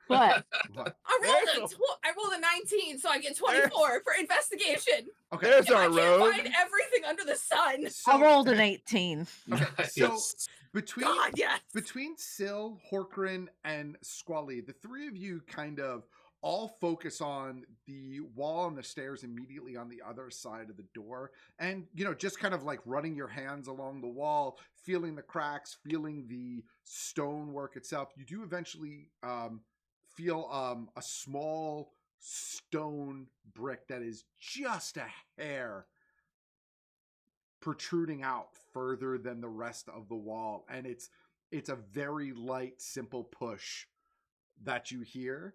What? What? I rolled a 19 19, so I get 24 for investigation. Okay. There's If I our can't rogue. find everything under the sun. So, I rolled an 18. Okay, so Yes. between God, yes. between Syl, Horkrin, and Squally, the three of you kind of all focus on the wall and the stairs immediately on the other side of the door. And, just kind of like running your hands along the wall, feeling the cracks, feeling the stonework itself. You do eventually feel a small stone brick that is just a hair protruding out further than the rest of the wall, and it's a very light, simple push that you hear,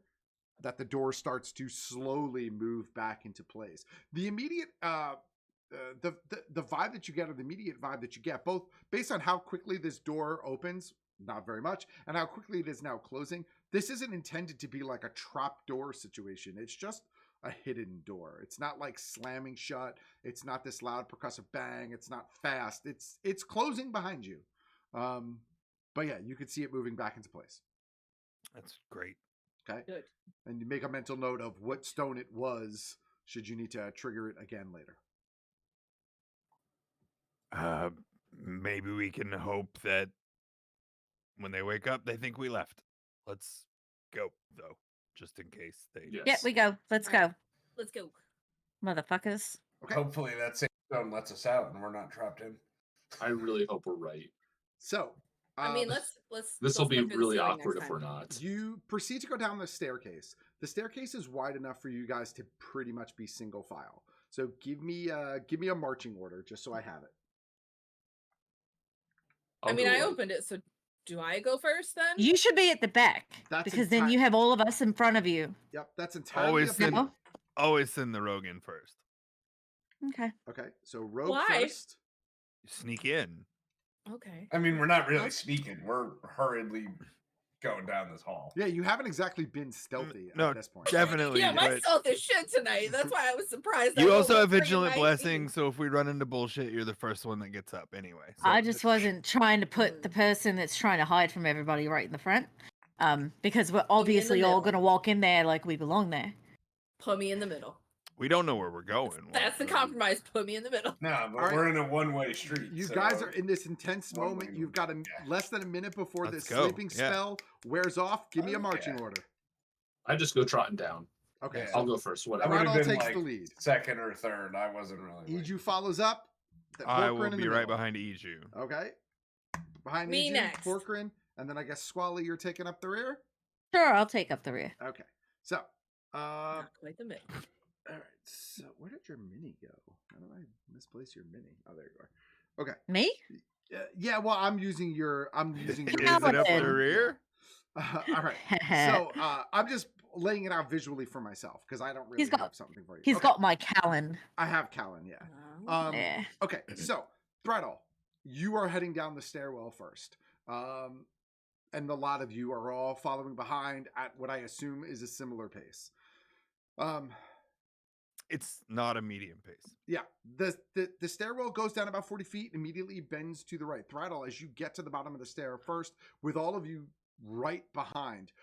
that the door starts to slowly move back into place. The immediate the vibe that you get, or the immediate vibe that you get, both based on how quickly this door opens, not very much, and how quickly it is now closing, this isn't intended to be like a trap door situation. It's just a hidden door. It's not like slamming shut. It's not this loud percussive bang. It's not fast. It's closing behind you. But yeah, you can see it moving back into place. That's great. Okay. Good. And you make a mental note of what stone it was, should you need to trigger it again later. Maybe we can hope that when they wake up, they think we left. Let's go, though, just in case they. Yes. Yeah, we go. Let's go, Let's go. motherfuckers. Okay. Hopefully that same stone lets us out and we're not trapped in. I really hope we're right. So, I mean, um, let's. This go will be flip through the really ceiling awkward next if time. we're not. you proceed to go down the staircase. The staircase is wide enough for you guys to pretty much be single file. So give me a marching order just so I have it. I I'll mean, go I right. opened it, so do I go first then? You should be at the back That's because then enti- you have all of us in front of you. Yep, that's entirely Always up to you. send, always send the rogue in first. Okay. Okay, so rogue Why? first. Sneak in. Okay. I mean, we're not really Huh? sneaking. We're hurriedly going down this hall. Yeah, you haven't exactly been stealthy no, at this point. Definitely. Yeah, my but stealth is shit tonight. That's why I was surprised. I you rolled also a have friggin' vigilant 19. blessing, so if we run into bullshit, you're the first one that gets up anyway. So I just wasn't trying to put the Mm. person that's trying to hide from everybody right in the front. Because we're obviously all middle. going to walk in there like we belong there. Put me in the middle. We don't know where we're going. That's the compromise. Put me in the middle. No, but All right. we're in a one-way street. You so guys are in this intense one moment. way You've got less than a minute before Let's this go. sleeping Yeah. spell wears off. Give me a Oh, marching yeah. order. I just go trotting down. Okay, Yeah. so I'll go first. I Whatever. would have Randall been takes like the lead. second or third. I wasn't really. Iju follows up. I Horkrin will in the be right middle. behind Iju. Okay. Behind Me Iju, next. Horkrin, and then I guess Squally, you're taking up the rear. Sure, I'll take up the rear. Okay. So, Not quite the middle. all right. So, where did your mini go? How did I misplace your mini? Oh, there you are. Okay. Me? Yeah. Well, I'm using your. Is your it up Paladin. the rear? all right. So I'm just laying it out visually for myself because I don't really He's got- have something for you. He's Okay, got my Callan. I have Callan, yeah. Oh. Yeah. Okay, so Brettle, you are heading down the stairwell first, and a lot of you are all following behind at what I assume is a similar pace. It's not a medium pace. Yeah, the stairwell goes down about 40 feet, immediately bends to the right. Throttle, as you get to the bottom of the stair first, with all of you right behind.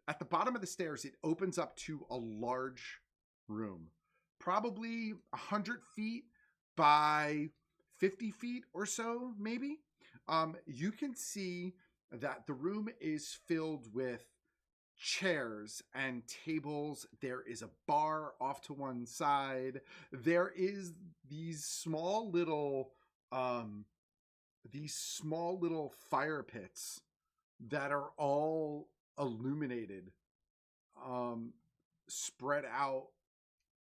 At the bottom of the stairs, it opens up to a large room, probably 100 feet by 50 feet or so, maybe. You can see that the room is filled with chairs and tables. There is a bar off to one side. There is these small little fire pits that are all illuminated, spread out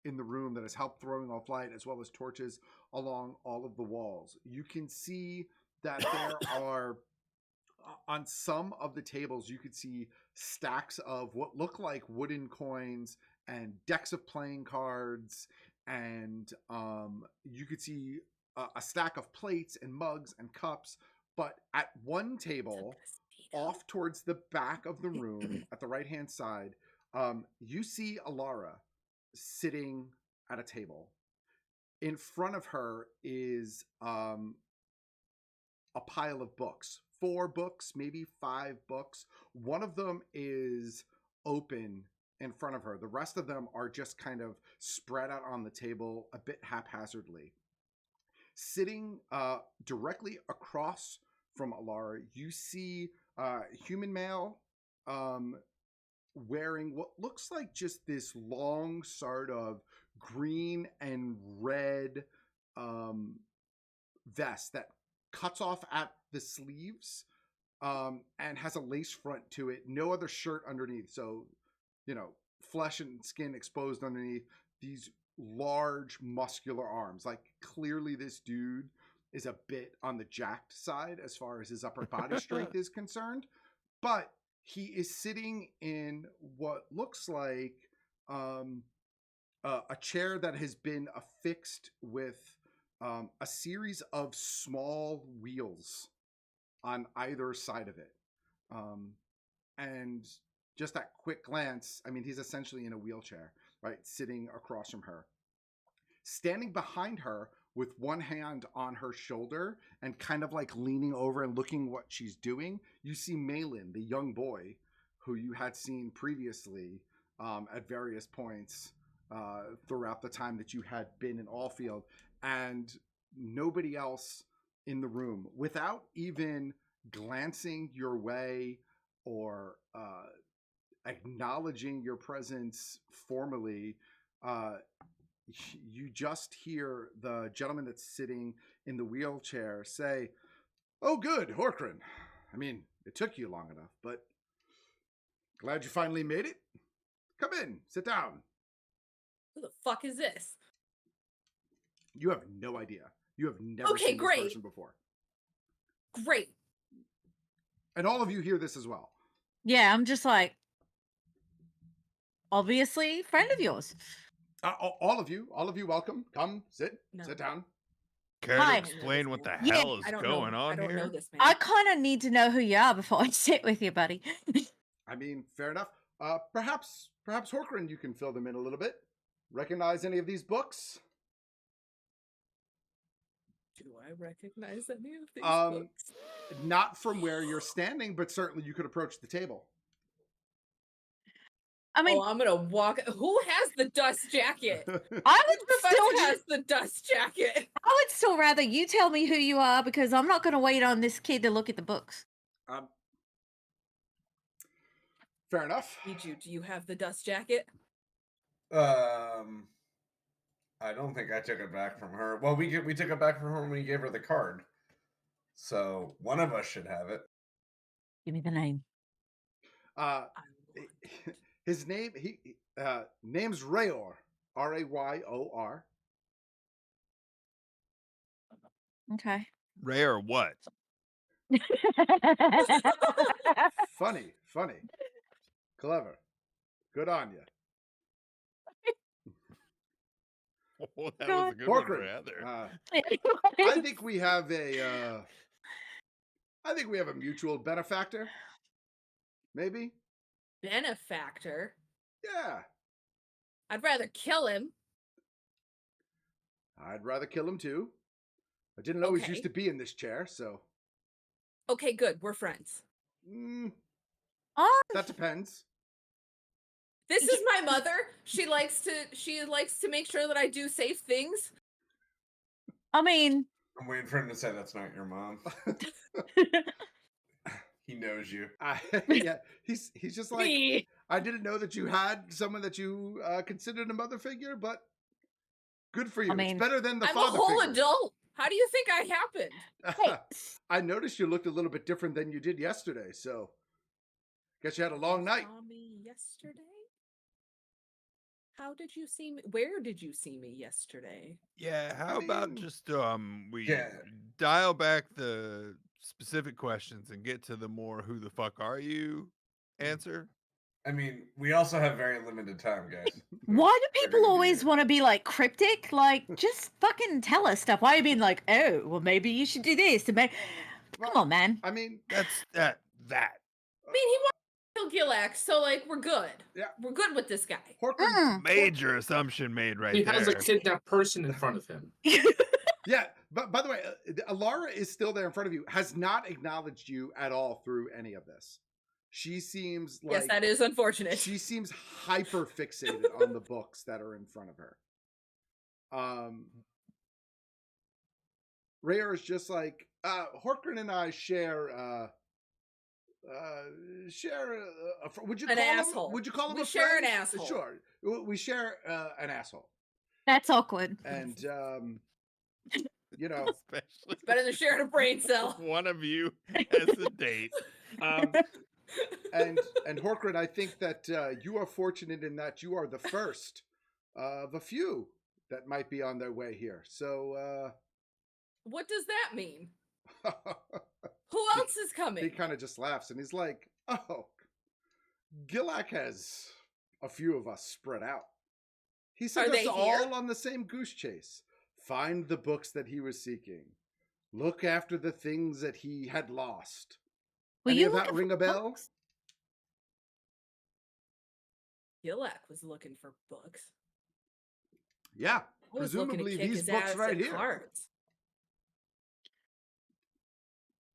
in the room, that has helped throwing off light, as well as torches along all of the walls. You can see that there are on some of the tables, you could see stacks of what look like wooden coins and decks of playing cards, and you could see a stack of plates and mugs and cups. But at one table, off towards the back of the room, at the right-hand side, you see Alara sitting at a table. In front of her is a pile of books. 4 books, maybe 5 books. One of them is open in front of her. The rest of them are just kind of spread out on the table a bit haphazardly. Sitting directly across from Alara, you see human male wearing what looks like just this long sort of green and red vest that cuts off at the sleeves and has a lace front to it. No other shirt underneath. So, flesh and skin exposed underneath these large muscular arms. Like, clearly this dude is a bit on the jacked side as far as his upper body strength is concerned. But he is sitting in what looks like a chair that has been affixed with a series of small wheels on either side of it. And just that quick glance, I mean, he's essentially in a wheelchair, right? Sitting across from her. Standing behind her with one hand on her shoulder and kind of like leaning over and looking what she's doing, you see Malin, the young boy who you had seen previously at various points throughout the time that you had been in Allfield, and nobody else in the room. Without even glancing your way or acknowledging your presence formally, you just hear the gentleman that's sitting in the wheelchair say, "Oh, good, Horkran. I mean, it took you long enough, but glad you finally made it. Come in, sit down." Who the fuck is this? You have no idea. You have never Okay, seen great. this person before. Great. And all of you hear this as well. Yeah, I'm just like, obviously, friend of yours. All of you, welcome. Come, sit down. Care Hi. to explain what the Yeah, hell is I don't going know. on I don't here? know this man. I kind of need to know who you are before I sit with you, buddy. I mean, fair enough. Perhaps Horkran, you can fill them in a little bit. Recognize any of these books? Do I recognize any of these Um, books? Not from where you're standing, but certainly you could approach the table. I mean, I'm gonna walk. Who has the dust jacket? I would Who still has the dust jacket? I would still rather you tell me who you are, because I'm not going to wait on this kid to look at the books. Fair enough. Miju, do you have the dust jacket? I don't think I took it back from her. Well, we took it back from her when we gave her the card. So one of us should have it. Give me the name. His name, name's Rayor. Rayor. Okay. Rare what? Funny. Clever. Good on you. Oh, that God. was a good one for Horkran, Heather. I think we have a mutual benefactor. Maybe? Benefactor. Yeah. I'd rather kill him. I'd rather kill him too. I didn't always Okay. used to be in this chair, so Okay, good. We're friends. that depends. This is my mother. She likes to make sure that I do safe things. I mean, I'm waiting for him to say that's not your mom. He knows you. Yeah, he's just like, Me. I didn't know that you had someone that you considered a mother figure, but good for you. I mean, it's better than the I'm a father whole figure. adult. How do you think I happened? hey, I noticed you looked a little bit different than you did yesterday, so guess you had a long night. Saw me yesterday? How did you see me? Where did you see me yesterday? Yeah, how about mean, just we Yeah. dial back the specific questions and get to the more "who the fuck are you" answer? I mean, we also have very limited time, guys. why do They're people gonna be always here. want to be like cryptic? Like, just fucking tell us stuff. Why are you being like, oh, well, maybe you should do this? And come on, man. I mean, That's that. I mean, he wants to kill Gilax, so like we're good. Yeah. We're good with this guy. Horkran, Major assumption made right He there. has a kidnapped person in front of him. yeah, but by the way, Alara is still there in front of you, has not acknowledged you at all through any of this. She seems like Yes, that is unfortunate. she seems hyper fixated on the books that are in front of her. Rayar is just like, Horkran and I share would you An call asshole. him? Would you call him We a share an friend? asshole. Sure, we share an asshole, That's awkward. and you know, Especially It's better than sharing a brain if cell. one of you has a date. and Horkran, I think that you are fortunate in that you are the first of a few that might be on their way here. So What does that mean? Who else is he coming? kind of just laughs and he's like, "Oh, Gilak has a few of us spread out. He sent Are us they all here? on the same goose chase. Find the books that he was seeking. Look after the things that he had lost." Were Any you of that looking ring for a bell? books? Gilak was looking for books. Yeah, I was looking to presumably kick these his books ass right at here. cards.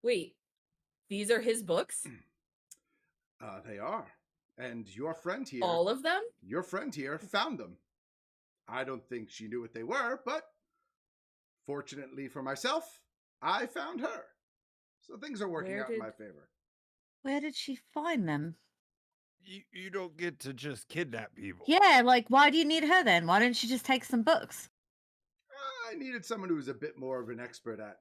Wait, these are his books? They are. And your friend here, All of them? found them. I don't think she knew what they were, but fortunately for myself, I found her. So things are working Where out in did- my favor. Where did she find them? You don't get to just kidnap people. Yeah, like why do you need her then? Why don't you just take some books? I needed someone who was a bit more of an expert at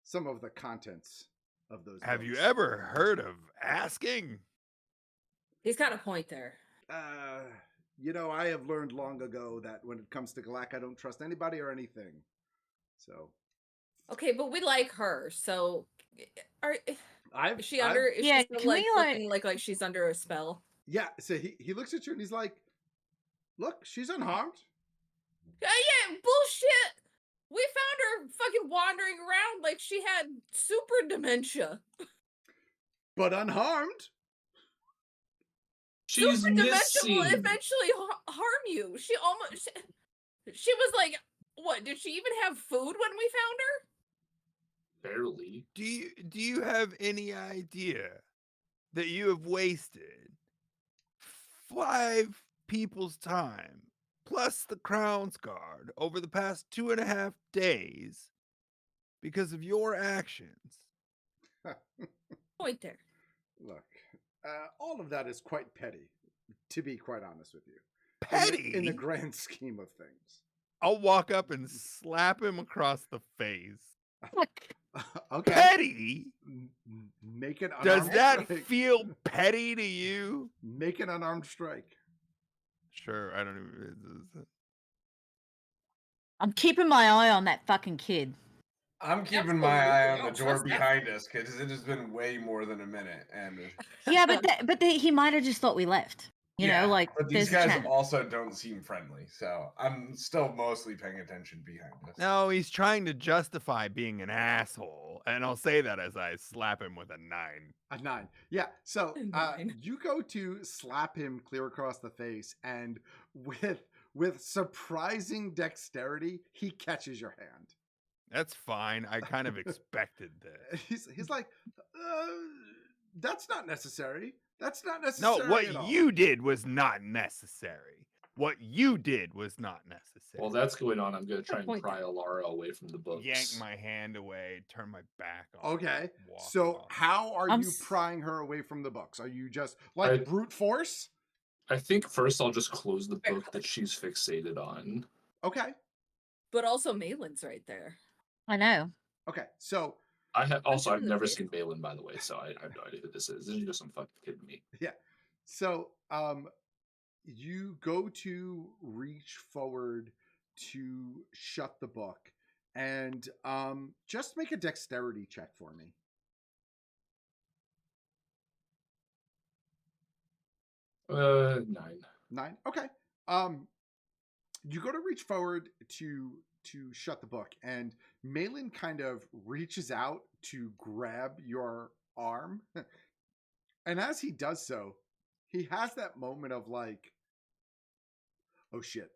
some of the contents of those Have you books. ever heard of asking? He's got a point there. I have learned long ago that when it comes to Galak, I don't trust anybody or anything. So Okay, but we like her, so is she I've- under? Is Yeah, she still can we, looking like she's under a spell? Yeah, so he looks at you and he's like, "Look, she's unharmed." Yeah, bullshit. We found her fucking wandering around like she had super dementia. But unharmed. She's Super dementia will missing. eventually harm you. She was like, what? Did she even have food when we found her? Barely. Do you have any idea that you have wasted 5 people's time plus the Crown's Guard over the past 2.5 days because of your actions? Point there. Look, all of that is quite petty, to be quite honest with you. Petty? In the grand scheme of things. I'll walk up and slap him across the face. Okay. Petty? Make an Does unarmed that strike. feel petty to you? Make an unarmed strike. Sure, I don't even. I'm keeping my eye on that fucking kid. I'm keeping my eye on Absolutely. the Don't door trust that. behind us because it has been way more than a minute, and Yeah, but he might have just thought we left. You know, like But these there's a guys chance. also don't seem friendly, so I'm still mostly paying attention behind us. No, he's trying to justify being an asshole, and I'll say that as I slap him with a 9. A 9. Yeah. So A 9. you go to slap him clear across the face, and with surprising dexterity, he catches your hand. That's fine. I kind of expected this. He's like, that's not necessary. That's not No, necessary. at what all." you did was not necessary. What you did was not necessary. While that's going on, I'm going to try and point pry Alara away from the books. Yank my hand away, turn my back on. Okay. walk So off. how are I'm you s- prying her away from the books? Are you just like I- brute force? I think first I'll just close the book that she's fixated on. Okay. But also Malin's right there. I know. Okay. So I've in the never face. seen Balin, by the way, so I have no idea who this is. This is just some fucking kidding me. you go to reach forward to shut the book, and just make a dexterity check for me. 9. 9. Okay. You go to reach forward to shut the book, and Malin kind of reaches out to grab your arm. And as he does so, he has that moment of like, oh shit.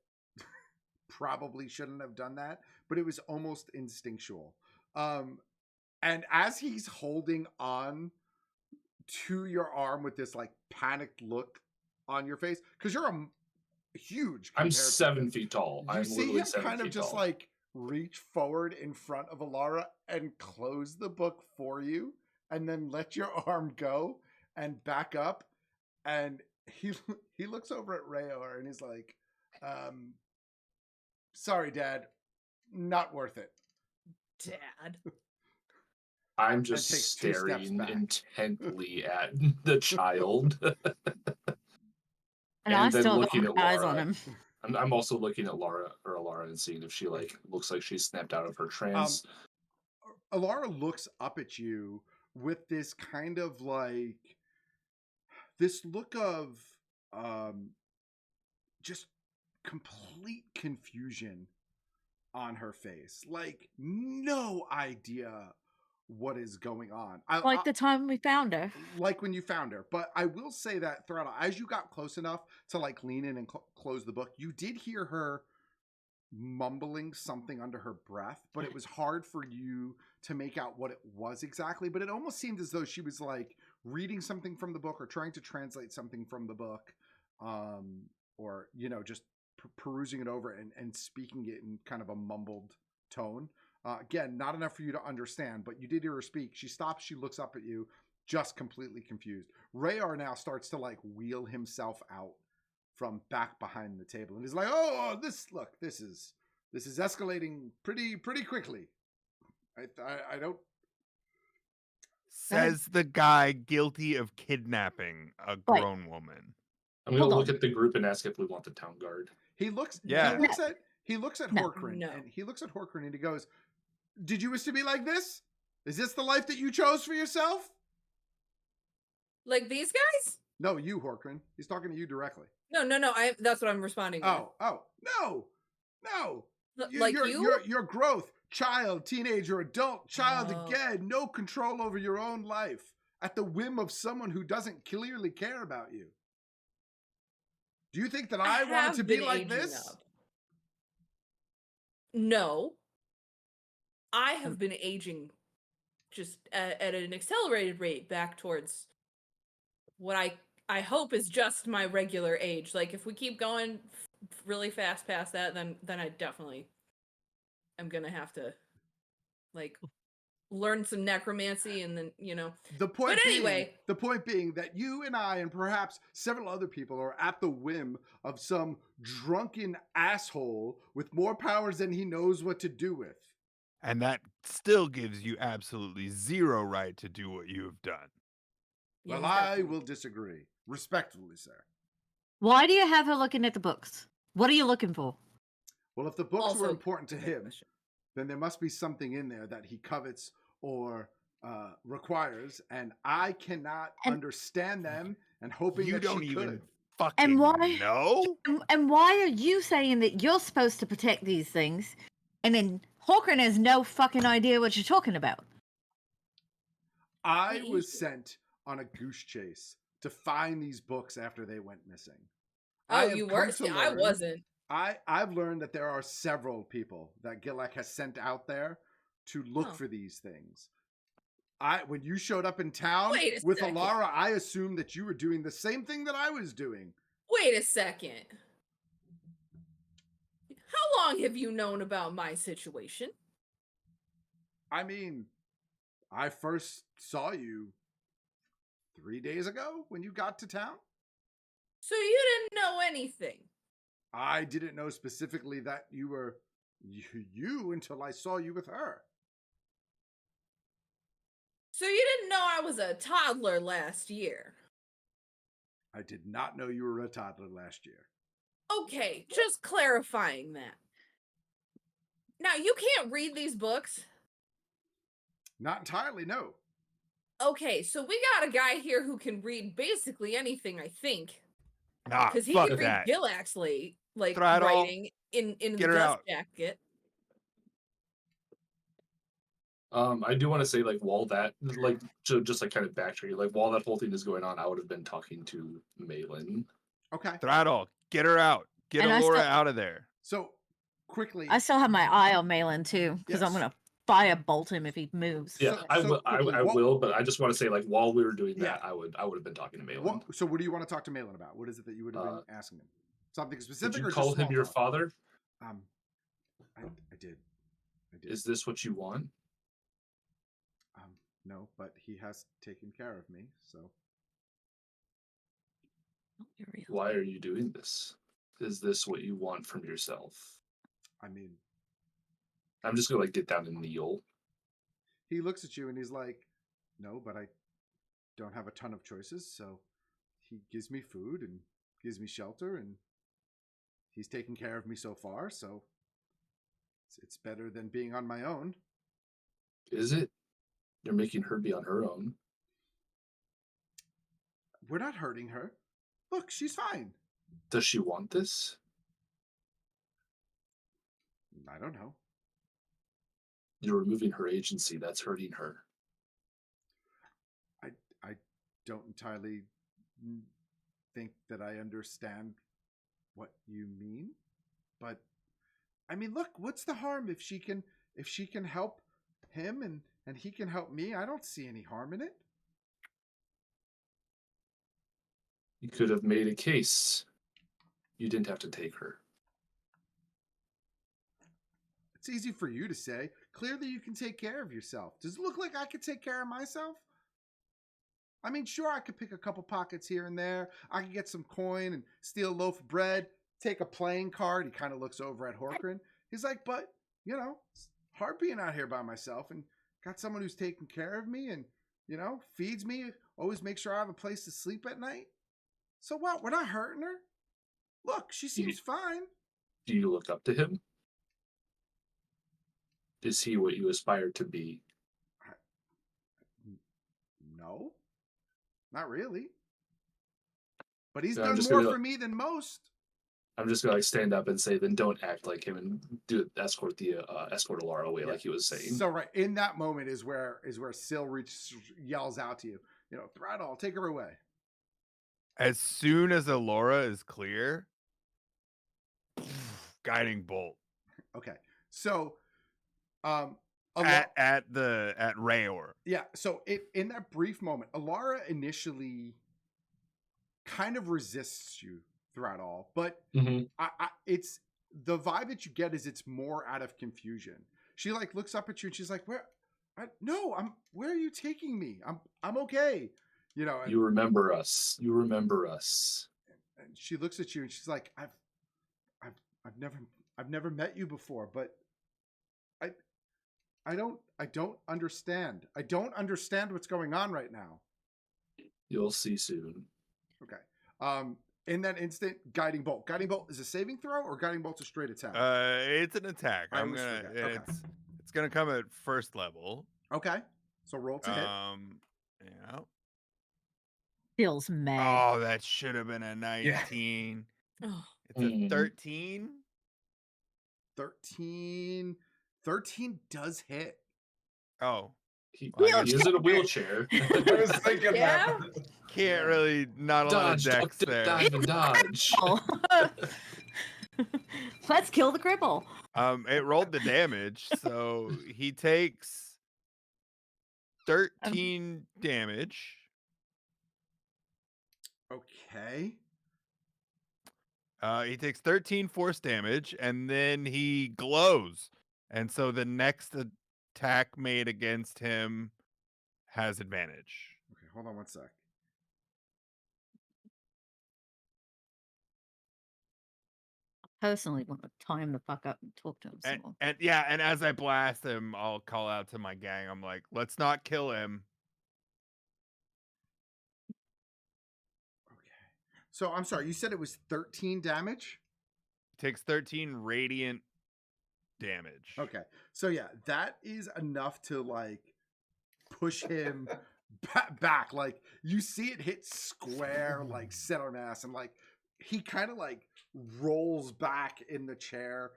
Probably shouldn't have done that, but it was almost instinctual. And as he's holding on to your arm with this like panicked look on your face because you're a huge. I'm compared to 7 feet tall. You I'm see literally him 7 kind of feet just tall. like reach forward in front of Alara and close the book for you, and then let your arm go and back up. And he looks over at Rayar and he's like, "Sorry, Dad, not worth it." Dad. I'm just takes 2 steps staring back. intently at the child. And I then still looking got at my eyes on Laura. him. I'm also looking at Laura or Alara and seeing if she like looks like she's snapped out of her trance. Alara looks up at you with this kind of like this look of just complete confusion on her face, like no idea what is going on. Like the time we found her. Like when you found her. But I will say that Throttle, as you got close enough to like lean in and close the book, you did hear her mumbling something under her breath, but it was hard for you to make out what it was exactly. But it almost seemed as though she was like reading something from the book or trying to translate something from the book, or just perusing it over and speaking it in kind of a mumbled tone. Again, not enough for you to understand, but you did hear her speak. She stops, she looks up at you, just completely confused. Rayar now starts to like wheel himself out from back behind the table, and he's like, "Oh, this is escalating pretty quickly. I don't." Says the guy guilty of kidnapping a Wait. grown woman. I'm gonna Hold look on. at the group and ask if we want the town guard. He looks. Yeah. He looks at No. Horkran, No. and he looks at Horkran, and he goes, "Did you wish to be like this? Is this the life that you chose for yourself?" Like these guys? No, you, Horkran. He's talking to you directly. No. That's what I'm responding with. Oh, no. Like you? Your growth, child, teenager, adult, child Oh. again. No control over your own life at the whim of someone who doesn't clearly care about you. Do you think that I wanted have to be been like aging this? up. No. I have been aging just at an accelerated rate back towards what I hope is just my regular age. Like if we keep going really fast past that, then I definitely am gonna have to like learn some necromancy and then The point But anyway. the point being that you and I and perhaps several other people are at the whim of some drunken asshole with more powers than he knows what to do with. And that still gives you absolutely zero right to do what you have done. Yeah, Well, he's got a I point. will disagree. Respectfully, sir. Why do you have her looking at the books? What are you looking for? Well, if the books were Also, important to good him, question. then there must be something in there that he covets or requires, and I cannot And- understand them and hoping You that don't she even could. fucking why- know? And why are you saying that you're supposed to protect these things, and then Horkran has no fucking idea what you're talking about? I was sent on a goose chase to find these books after they went missing. I Oh, have you come were? to See, I learn- wasn't. I've learned that there are several people that Gilek has sent out there to look Oh. for these things. When you showed up in town Wait a with second. Alara, I assumed that you were doing the same thing that I was doing. Wait a second. How long have you known about my situation? I mean, I first saw you 3 days ago when you got to town. So you didn't know anything. I didn't know specifically that you were you until I saw you with her. So you didn't know I was a toddler last year. I did not know you were a toddler last year. Okay, just clarifying that. Now, you can't read these books. Not entirely, no. Okay, so we got a guy here who can read basically anything, I think. Nah, Because he fuck can read that. Gilaxley, like, Throttle. writing in the Get her dust out. jacket. I do want to say, like, while that, like, just like kind of backtracking, like, while that whole thing is going on, I would have been talking to Malin. Okay. Throttle, get her out. Get And I Alora still- out of there. So quickly, I still have my eye on Malin too, because I'm Yes. gonna firebolt him if he moves. Yeah, So- I so will. quickly, I what- will, but I just want to say, like, while we were doing Yeah. that, I would have been talking to Malin. So what do you want to talk to Malin about? What is it that you would have been asking him? Something specific, Did you or call just him small your talk? father? I did. Is this what you want? No, but he has taken care of me, so Don't be real. Why are you doing this? Is this what you want from yourself? I mean, I'm just gonna like get down and kneel. he looks at you and he's like, "No, but I don't have a ton of choices, so he gives me food and gives me shelter, and he's taken care of me so far, so it's better than being on my own." Is it? You're making her be on her own. We're not hurting her. Look, she's fine. Does she want this? I don't know. You're removing her agency. That's hurting her. I don't entirely think that I understand what you mean, but I mean, look, what's the harm if she can help him and he can help me? I don't see any harm in it. You could have made a case. You didn't have to take her. It's easy for you to say. Clearly, you can take care of yourself. Does it look like I could take care of myself? I mean, sure, I could pick a couple pockets here and there. I could get some coin and steal a loaf of bread, take a playing card. He kind of looks over at Horkran. He's like, but, you know, it's hard being out here by myself and got someone who's taking care of me and, you know, feeds me, always makes sure I have a place to sleep at night. So what? We're not hurting her. Look, she seems fine. Do you look up to him? Is he what you aspire to be? No, not really. But he's Yeah, I'm done just more gonna- for me than most. I'm just gonna like stand up and say, then don't act like him and escort Alara away Yeah. like he was saying. So right in that moment is where Syl yells out to you, you know, Thrall, take her away. As soon as Alora is clear, guiding bolt Okay, so at Rayor. yeah, so in that brief moment, Alara initially kind of resists you throughout all, but Mhm. it's the vibe that you get is it's more out of confusion. She like looks up at you and she's like, where are you taking me? I'm okay. You know, and, You remember us. You remember us. and she looks at you and she's like, I've never met you before, but I don't understand. I don't understand what's going on right now. You'll see soon. Okay. In that instant, guiding bolt. Guiding bolt is a saving throw, or guiding bolt's a straight attack. It's an attack. I I'm always gonna. forget. Okay. It's gonna come at first level. Okay. So roll to hit. Yeah. Feels mad. Oh, that should have been a 19. Oh, It's a Mhm. 13. 13 does hit. Oh, He Well, is in a wheelchair. I was thinking Yeah. that. can't really. Not a lot of Dodge, decks duck, there. dive, and dodge. Oh. Let's kill the cripple. It rolled the damage, so he takes 13 damage. Okay. He takes 13 force damage, and then he glows, and so the next attack made against him has advantage. Okay, hold on one sec. Personally, want to tie him the fuck up and talk to him some And, more. and yeah, and as I blast him, I'll call out to my gang. I'm like, let's not kill him. Okay. So I'm sorry, you said it was 13 damage? Takes 13 radiant damage. Okay. So yeah, that is enough to like push him back. Like you see it hit square, like center mass, and like he kind of like rolls back in the chair.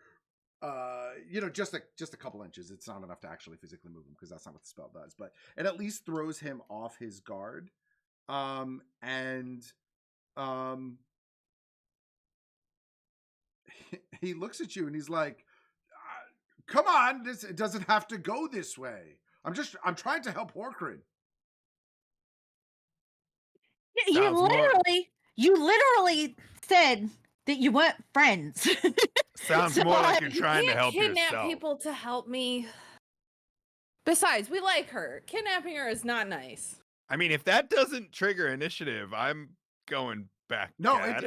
You know, just a couple inches. It's not enough to actually physically move him because that's not what the spell does. But it at least throws him off his guard. He looks at you and he's like, come on, it doesn't have to go this way. I'm trying to help Horkrin. You Sounds more- literally said that you weren't friends. Sounds So more like I- you're trying to Can't help kidnap yourself. people to help me. Besides, we like her. Kidnapping her is not nice. I mean, if that doesn't trigger initiative, I'm going back. No, at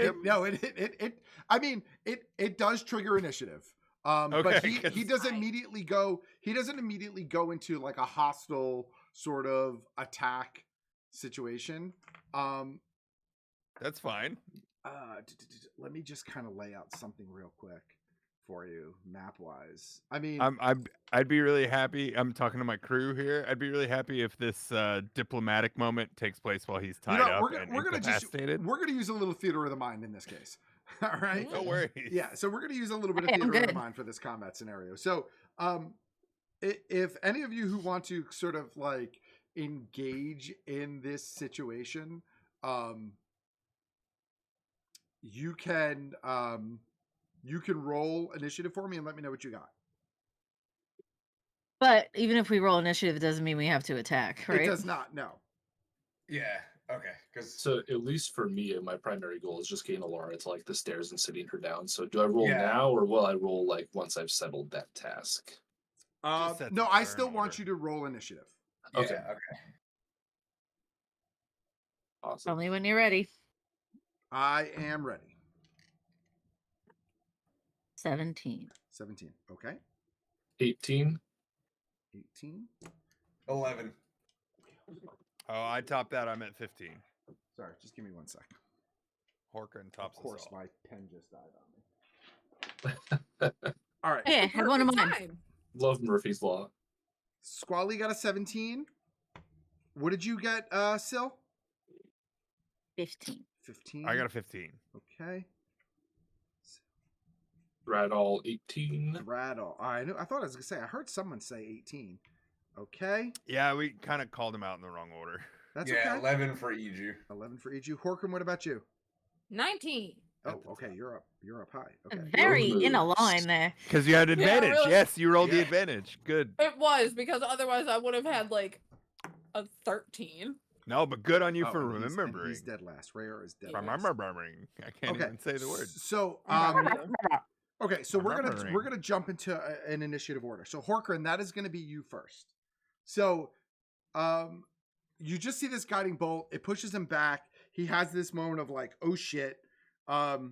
I mean, it does trigger initiative. But Okay, he 'cause- doesn't immediately go. He doesn't immediately go into like a hostile sort of attack situation. That's fine. Let me just kind of lay out something real quick for you, map wise. I mean, I'd be really happy. I'm talking to my crew here. I'd be really happy if this diplomatic moment takes place while he's tied up and incapacitated. we're gonna use a little theater of the mind in this case. All right. No worries. Yeah, so we're going to use a little bit of Hey, I'm theater of the good. mind for this combat scenario. So, if any of you who want to sort of like engage in this situation, you can roll initiative for me and let me know what you got. But even if we roll initiative, it doesn't mean we have to attack, right? It does not. No. Yeah. Okay. Because So at least for me, my primary goal is just getting Alara to like the stairs and sitting her down. So do I roll Yeah. now, or will I roll like once I've settled that task? set No, the I turn still want order. you to roll initiative. Okay. Yeah. Okay. Awesome. Tell me when you're ready. I am ready. 17. 17. Okay. 18. 18. 11. Oh, I topped that. I'm at 15. Sorry, just give me 1 sec. Horkrin tops Of course, us all. my pen just died on me. All right. Yeah, have one of Perfect mine. time. Love Murphy's Law. Squally got a 17. What did you get, Sil? 15. 15. I got a 15. Okay. Radall 18. Rattle. I thought I was gonna say. I heard someone say 18. Okay, Yeah, we kind of called him out in the wrong order. that's yeah. okay. 11 for Iju. 11 for each. Horkrim, what about you? 19. Oh, At the okay. top. You're up. You're up high. Okay. Very in a moves. line there. Because you had advantage. really. Yes, you rolled the Yeah. advantage. Good. It was because otherwise I would have had like a 13. No, but good on you Oh, for and remembering. He's dead last. Rare is dead last. Remembering. I can't Okay. even say the word. So, Remember. okay. So we're Remembering. gonna jump into an initiative order. So Horkrin, that is gonna be you first. So, you just see this guiding bolt. It pushes him back. He has this moment of like, oh shit. Yells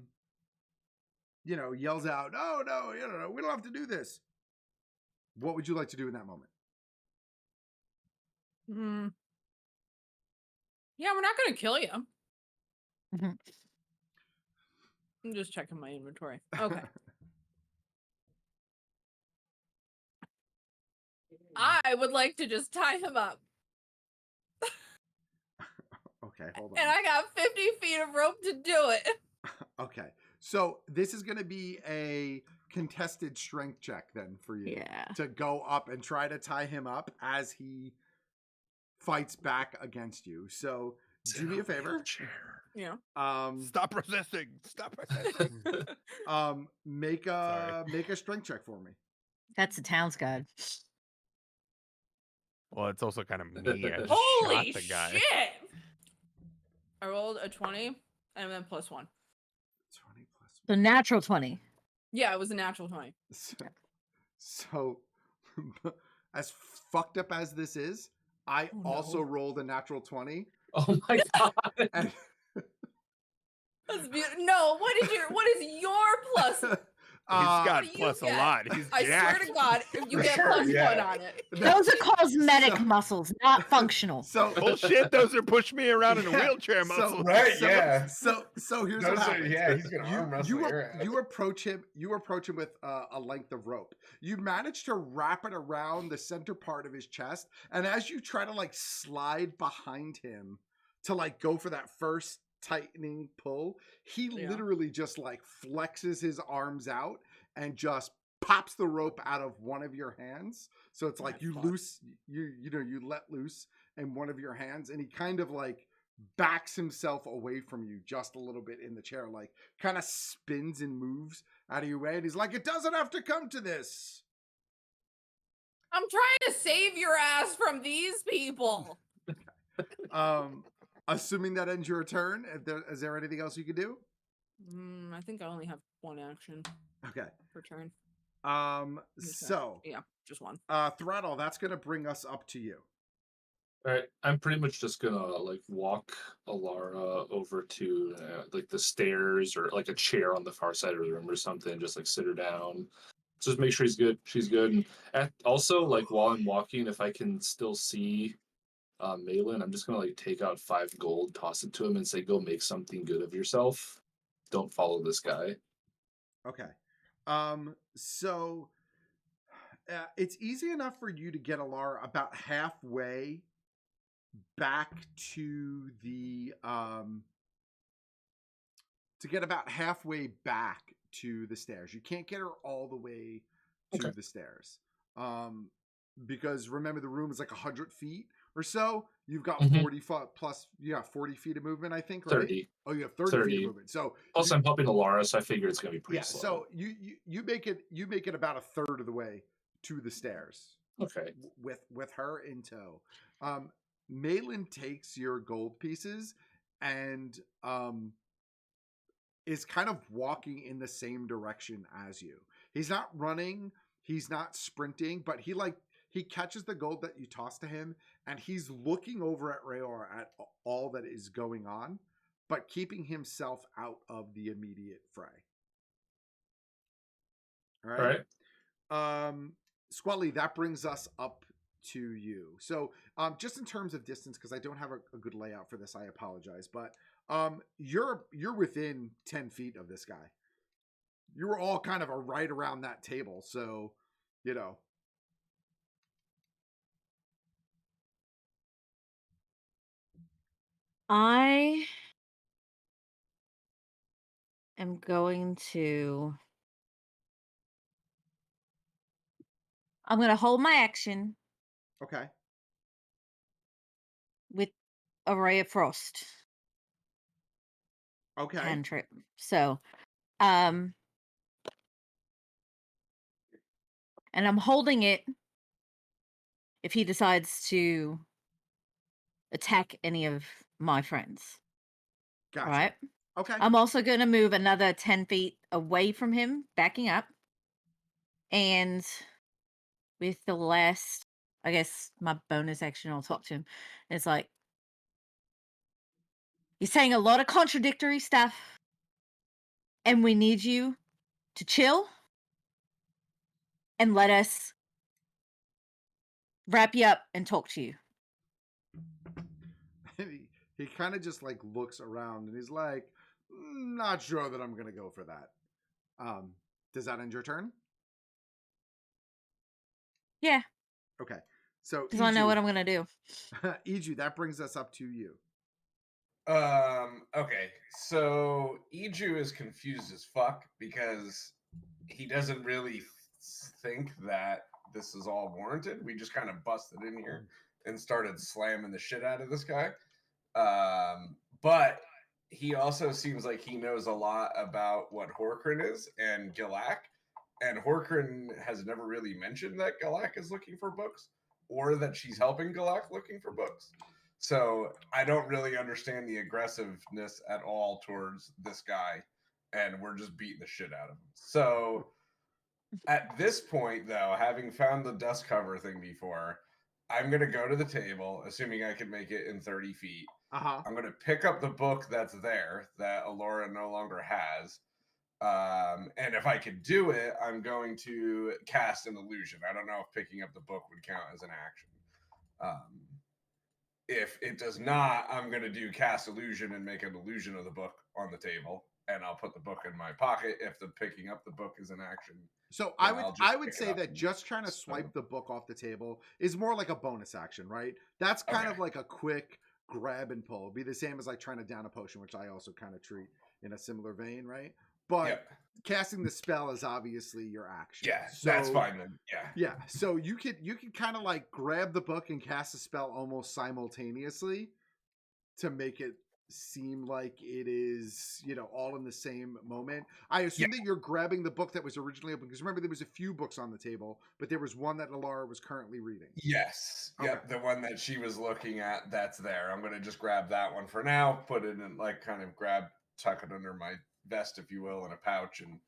out, no, we don't have to do this. What would you like to do in that moment? Hmm. Yeah, we're not gonna kill you. Mhm. I'm just checking my inventory. Okay. I would like to just tie him up. Okay, hold on. And I got 50 feet of rope to do it. Okay. So this is going to be a contested strength check then for you Yeah. to go up and try to tie him up as he fights back against you. So do me a favor. Yeah. Stop resisting. Stop resisting. Make a strength check for me. That's the town's guide. Well, it's also kind of me. I just Holy shot the guy. shit! I rolled a 20 and then +1. 20 plus. The natural 20. Yeah, it was a natural 20. So as fucked up as this is, I Oh, no. also rolled a natural 20. Oh my god. And That's beautiful. No, what is your plus? He's got do you plus a get? lot. He's I jacked. swear to God, if you get Sure, +1 yeah. on it. Those are cosmetic So- muscles, not functional. So Bullshit. Those are push me around in a Yeah, wheelchair so- muscles. Right, so, yeah. So here's what Those are- happens. yeah, he's gonna arm wrestle your ass. You approach him. You approach him with a length of rope. You manage to wrap it around the center part of his chest, and as you try to like slide behind him to like go for that first tightening pull, he Yeah. literally just like flexes his arms out and just pops the rope out of one of your hands. So it's like My you fuck. you let loose in one of your hands, and he kind of like backs himself away from you just a little bit in the chair, like kind of spins and moves out of your way. And he's like, it doesn't have to come to this. I'm trying to save your ass from these people. Assuming that ends your turn, is there anything else you could do? I think I only have one action Okay. per turn. So Yeah, just one. Throttle, that's gonna bring us up to you. All right, I'm pretty much just gonna like walk Alara over to like the stairs or like a chair on the far side of the room or something. Just like sit her down, just make sure she's good. And also, like while I'm walking, if I can still see Malin, I'm just gonna like take out 5 gold, toss it to him, and say, "Go make something good of yourself. Don't follow this guy." Okay. So it's easy enough for you to get Alara about halfway back to the to get about halfway back to the stairs. You can't get her all the way to Okay. the stairs. Because remember the room is like 100 feet or so. You've got Mhm. 40 plus, you got 40 feet of movement, I think, right? 30. Oh, you have 30 feet 30. of movement. So Plus, I'm helping Alara, so I figure it's gonna be pretty yeah, slow. so you make it about a third of the way to the stairs Okay. with her in tow. Malin takes your gold pieces and is kind of walking in the same direction as you. He's not running, he's not sprinting, but he catches the gold that you toss to him and he's looking over at Rayor at all that is going on, but keeping himself out of the immediate fray. All right. All right. Squally, that brings us up to you. So, just in terms of distance, because I don't have a good layout for this, I apologize. But you're within 10 feet of this guy. You were all kind of right around that table, so you know. I am going to. I'm going to hold my action Okay. with a Ray of Frost Okay. cantrip. So, and I'm holding it if he decides to attack any of my friends. Gotcha. All right. Okay. I'm also going to move another 10 feet away from him, backing up. And with the last, I guess, my bonus action, I'll talk to him. It's like, you're saying a lot of contradictory stuff, and we need you to chill and let us wrap you up and talk to you. he kind of just like looks around and he's like, not sure that I'm gonna go for that. Does that end your turn? Yeah. Okay. So Because I know what I'm going to do. Iju, that brings us up to you. Okay, so Iju is confused as fuck because he doesn't really think that this is all warranted. We just kind of busted in here and started slamming the shit out of this guy. But he also seems like he knows a lot about what Horkrin is and Gilak. And Horkrin has never really mentioned that Gilak is looking for books or that she's helping Gilak looking for books. So I don't really understand the aggressiveness at all towards this guy. And we're just beating the shit out of him. So at this point, though, having found the dust cover thing before, I'm going to go to the table, assuming I can make it in 30 feet. Uh-huh. I'm going to pick up the book that's there that Alora no longer has. And if I could do it, I'm going to cast an illusion. I don't know if picking up the book would count as an action. If it does not, I'm going to do cast illusion and make an illusion of the book on the table. And I'll put the book in my pocket if the picking up the book is an action. So then I would say that just trying to swipe the book off the table is more like a bonus action, right? That's kind of like a quick grab and pull. It'd be the same as like trying to down a potion, which I also kind of treat in a similar vein, right? But casting the spell is obviously your action. Yeah, so, that's fine then. Yeah. Yeah. So you could kind of like grab the book and cast a spell almost simultaneously to make it seem like it is, all in the same moment. I assume that you're grabbing the book that was originally open, because remember there was a few books on the table, but there was one that Alara was currently reading. Yes. Okay. Yep. The one that she was looking at, that's there. I'm going to just grab that one for now, put it in, tuck it under my vest, if you will, in a pouch, and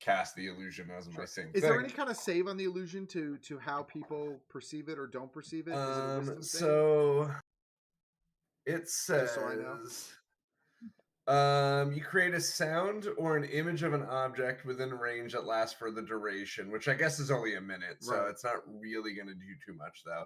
cast the illusion as my same Is thing. there any kind of save on the illusion to how people perceive it or don't perceive it? Is it a wisdom save? So it says, Just so I know. you create a sound or an image of an object within range that lasts for the duration, which I guess is only a minute, so Right. it's not really going to do too much, though.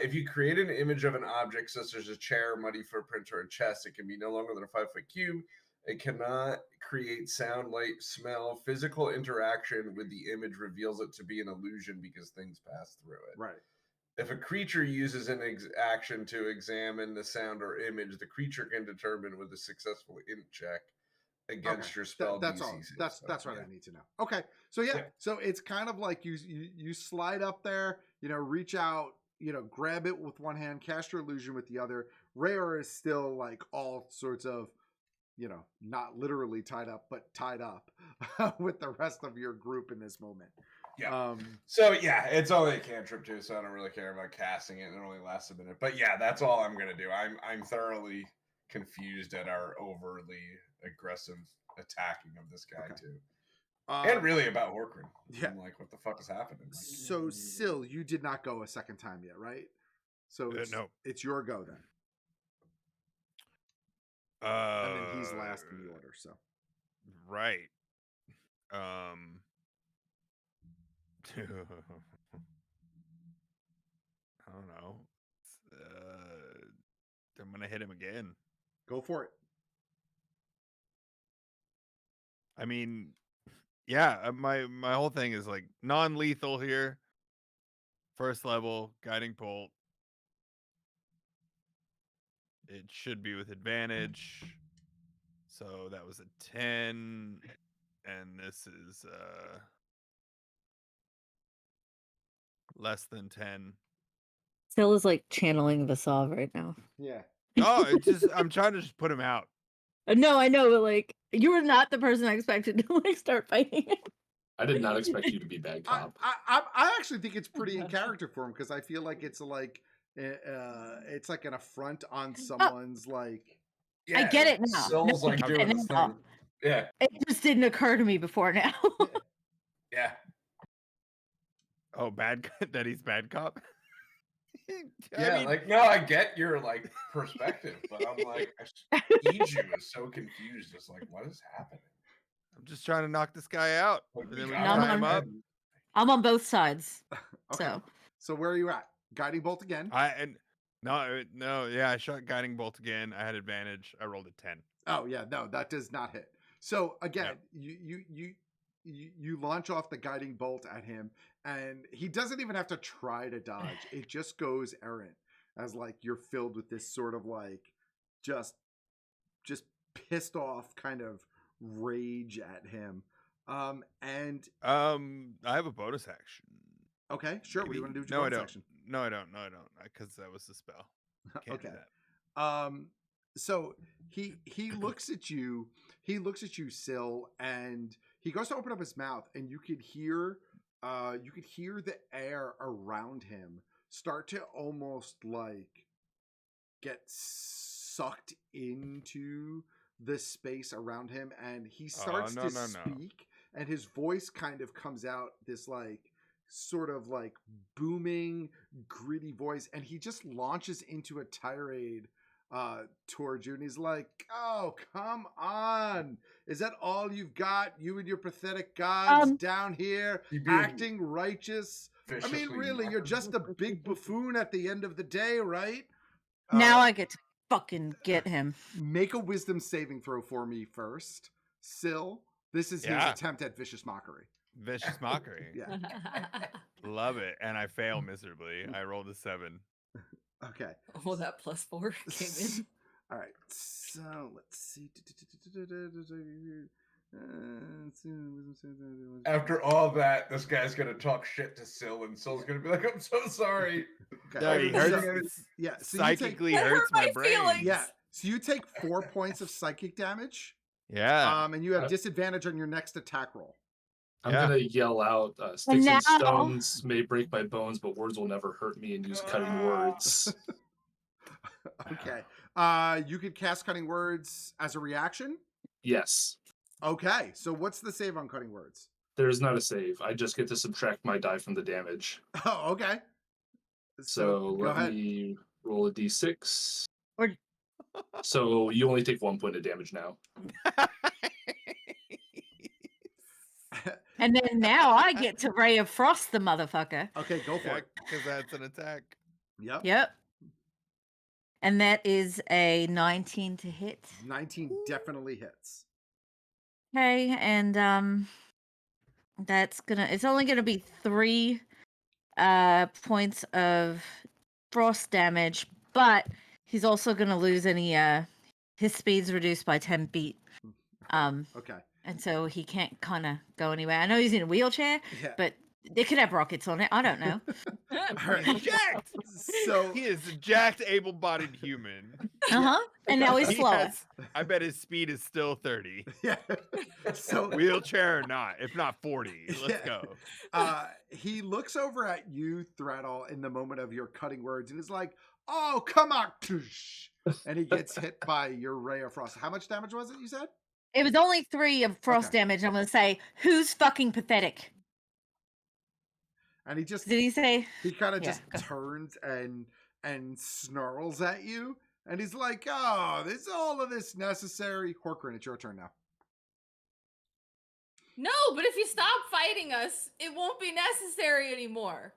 If you create an image of an object, such as a chair, muddy footprint, or a chest, it can be no longer than a 5-foot cube. It cannot create sound, light, smell. Physical interaction with the image reveals it to be an illusion because things pass through it. Right. If a creature uses an action to examine the sound or image, the creature can determine with a successful int check against your spell. That's DC all. save. That's what I need to know. Okay, so so it's kind of like you slide up there, reach out, grab it with one hand, cast your illusion with the other. Rayor is still like all sorts of, not literally tied up, but tied up with the rest of your group in this moment. Yeah. So it's only a cantrip too, so I don't really care about casting it. It only lasts a minute. But yeah, that's all I'm gonna do. I'm thoroughly confused at our overly aggressive attacking of this guy too. And really about Horkran. Yeah. I'm like, what the fuck is happening? Like, So Syl, you did not go a second time yet, right? So no. It's your go then. And then he's last in the order, so. Right. I don't know. I'm gonna hit him again. Go for it. I mean, yeah, my whole thing is like non-lethal here. First level, guiding bolt. It should be with advantage. So that was a 10, and this is less than 10. Syl is like channeling Vasav right now. Yeah. Oh, it's just I'm trying to just put him out. No, I know, but like you were not the person I expected to like start fighting. I did not expect you to be bad cop. I actually think it's pretty in character for him, because I feel like it's like it's like an affront on someone's like. I get it now. Syl's like I doing get this it now. thing. Yeah. It just didn't occur to me before now. Yeah. Oh, that he's bad cop. Yeah, no, I get your like perspective, but I'm like, Iju is so confused. Just like, what is happening? I'm just trying to knock this guy out. Like, And then we we can got tie him him. up. I'm on both sides. Okay. So where are you at? Guiding bolt again? I shot guiding bolt again. I had advantage. I rolled a 10. Oh yeah, no, that does not hit. So again, you launch off the guiding bolt at him, and he doesn't even have to try to dodge. It just goes errant, as like you're filled with this sort of like just pissed off kind of rage at him. And I have a bonus action. okay, sure. What do you want to do with your No, I bonus don't. action? No, I don't. Because that was the spell. Can't do Okay. that. So he looks at you. He looks at you, Syl, and he goes to open up his mouth, and you could hear the air around him start to almost like get sucked into the space around him, and he starts to speak, and his voice kind of comes out this like sort of like booming, gritty voice, and he just launches into a tirade towards you, and he's like, oh, come on, is that all you've got, you and your pathetic gods down here acting righteous? I mean, really, you're just a big buffoon at the end of the day, right? Now I get to fucking get him. Make a wisdom saving throw for me first, Syl. This is his attempt at vicious mockery. Vicious mockery. Yeah. Love it. And I fail miserably. I rolled a 7. Okay. Oh, that +4 came in. All right. So let's see. After all that, this guy's gonna talk shit to Syl, and Syl's gonna be like, "I'm so sorry." Okay. Yeah, he So- hurts. yeah. So Psychically That hurts hurt my my brain. feelings. yeah. So you take 4 points of psychic damage. Yeah. And you have Uh, disadvantage on your next attack roll. I'm Yeah. gonna yell out, "Sticks now- and stones may break my bones, but words will never hurt me," and use cutting words. Okay. You could cast cutting words as a reaction. Yes. Okay. So what's the save on cutting words? There is not a save. I just get to subtract my die from the damage. Oh, okay. So go let ahead. me roll a d6. Or- So you only take 1 point of damage now. And then now I get to Ray of Frost the motherfucker. Okay, go for it. Because that's an attack. Yep. Yep. And that is a 19 to hit. 19 definitely hits. Okay, and it's only gonna be 3 points of frost damage, but he's also gonna lose any his speed's reduced by 10 feet. Okay. And so he can't kind of go anywhere. I know he's in a wheelchair, Yeah. but they could have rockets on it. I don't know. All right. He's jacked. So He is a jacked, able-bodied human. Uh-huh. And now he's He slower. has- I bet his speed is still 30. yeah. So Wheelchair or not, if not 40. Let's Yeah. go. He looks over at you, Threadle, in the moment of your cutting words, and is like, "Oh, come on!" And he gets hit by your ray of frost. How much damage was it? You said? It was only 3 of frost Okay. damage. I'm going to say, who's fucking pathetic? And he just Did he say? he kind of Yeah, just go. turns and snarls at you, and he's like, "Oh, is all of this necessary?" Horkrin, it's your turn now. No, but if you stop fighting us, it won't be necessary anymore.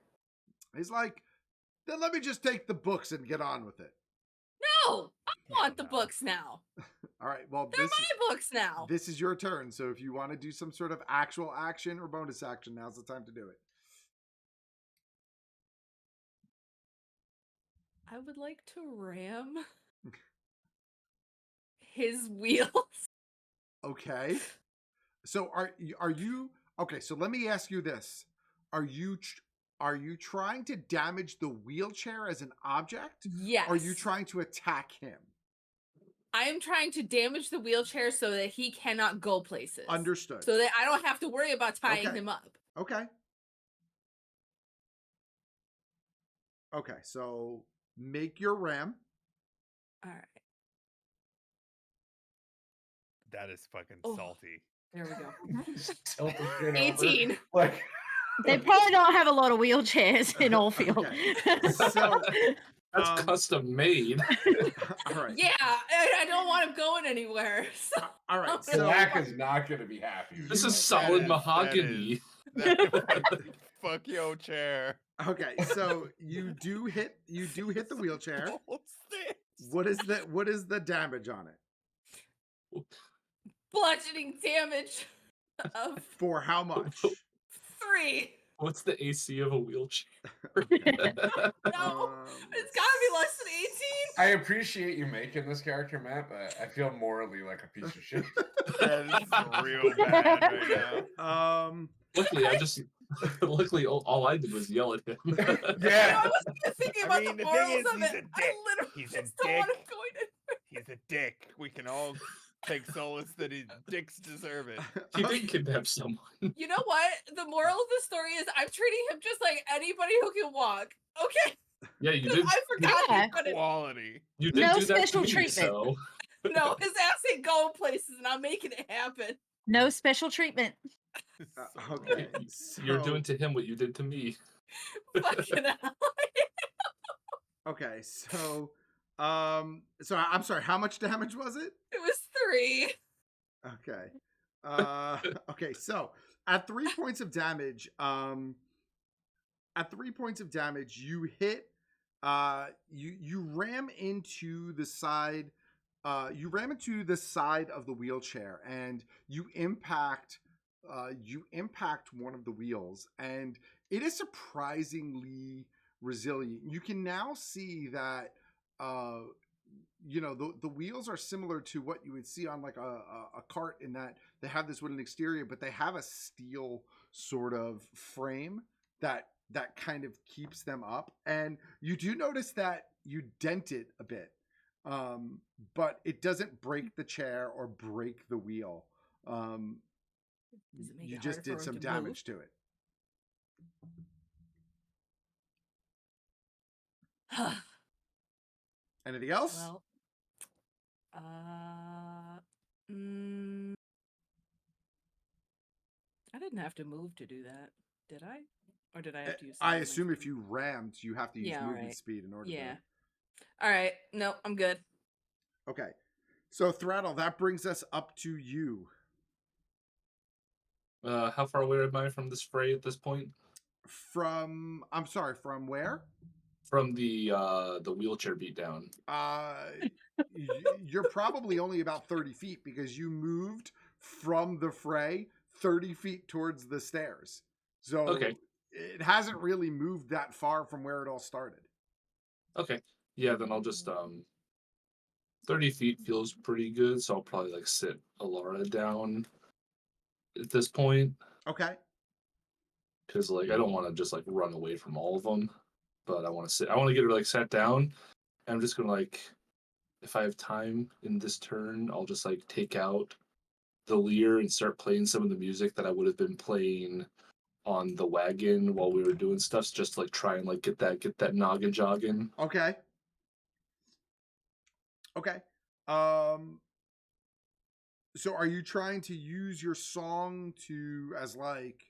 He's like, "Then let me just take the books and get on with it." No, I want the no. books now. All right. Well, They're my books now. this is your turn. So if you want to do some sort of actual action or bonus action, now's the time to do it. I would like to ram his wheels. Okay. So are you okay? So let me ask you this: Are you trying to damage the wheelchair as an object? Yes. Or are you trying to attack him? I am trying to damage the wheelchair so that he cannot go places. Understood. So that I don't have to worry about tying Okay. him up. Okay. Okay. So make your ram. All right. That is fucking Oh. salty. There we go. Just tilt the shit over. 18. Like They probably don't have a lot of wheelchairs in Oldfield. Okay. So That's Um, custom made. all right. Yeah, I don't want him going anywhere. So All right. So Black is not going to be happy. with This you. is solid is- mahogany. Fuck your chair. okay. So you do hit the wheelchair. What's this? What is the damage on it? bludgeoning damage of For how much? 3. What's the AC of a wheelchair? No, Um, it's gotta be less than 18. I appreciate you making this character, Matt, but I feel morally like a piece of shit. That is real bad right now. Luckily, all I did was yell at him. No, I Yeah. wasn't even thinking I about mean, the the thing morals is, of he's it. a I dick. literally He's a just don't want him dick. going in. He's a dick. We can all take solace that his dicks deserve it. He did kidnap someone. You know what? The moral of the story is I'm treating him just like anybody who can walk. Okay? Yeah, you 'Cause did. I forgot Yeah. he couldn't. Quality. You did No do that to special me, treatment. so No, his ass ain't going places and I'm making it happen. No special treatment. Okay. you're so- doing to him what you did to me. Fucking hell. Okay. So I'm sorry. How much damage was it? It was 3. Okay. Okay. So at 3 points of damage, you hit. You ram into the side. You ram into the side of the wheelchair, and you impact. You impact one of the wheels, and it is surprisingly resilient. You can now see that. The wheels are similar to what you would see on like a cart, in that they have this wooden exterior, but they have a steel sort of frame that kind of keeps them up. And you do notice that you dent it a bit. but it doesn't break the chair or break the wheel. Does it make You it just harder did for some him to move? damage to it. Anything else? Well, mm, I didn't have to move to do that, did I? Or did I have to use some I of my assume if speed? you rammed, you have to use Yeah, movement alright. speed in order Yeah. to. All right. No, I'm good. Okay. So Throttle, that brings us up to you. How far away am I from this fray at this point? I'm sorry, from where? From the wheelchair beatdown. You're probably only about 30 feet because you moved from the fray 30 feet towards the stairs. So Okay. it hasn't really moved that far from where it all started. Okay. Yeah, then I'll just 30 feet feels pretty good, so I'll probably like sit Alara down at this point. Okay. Because like I don't want to just like run away from all of them, but I want to get her like sat down. And I'm just gonna like, if I have time in this turn, I'll just like take out the lyre and start playing some of the music that I would have been playing on the wagon while we were doing stuff, just to, like try and like get that noggin jogging. Okay. Okay. So are you trying to use your song to as like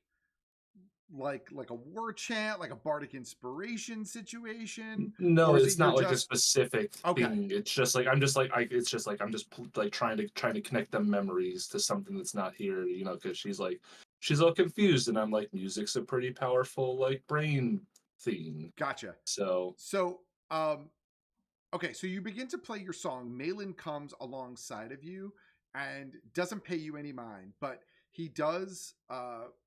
a war chant, like a bardic inspiration situation? No, Or is it's it not you're like a just specific okay? thing. It's just like I'm just like it's just like I'm just like trying to connect them memories to something that's not here, because she's all confused, and I'm like, music's a pretty powerful like brain thing. Gotcha. So So okay, so you begin to play your song. Malin comes alongside of you and doesn't pay you any mind, but he does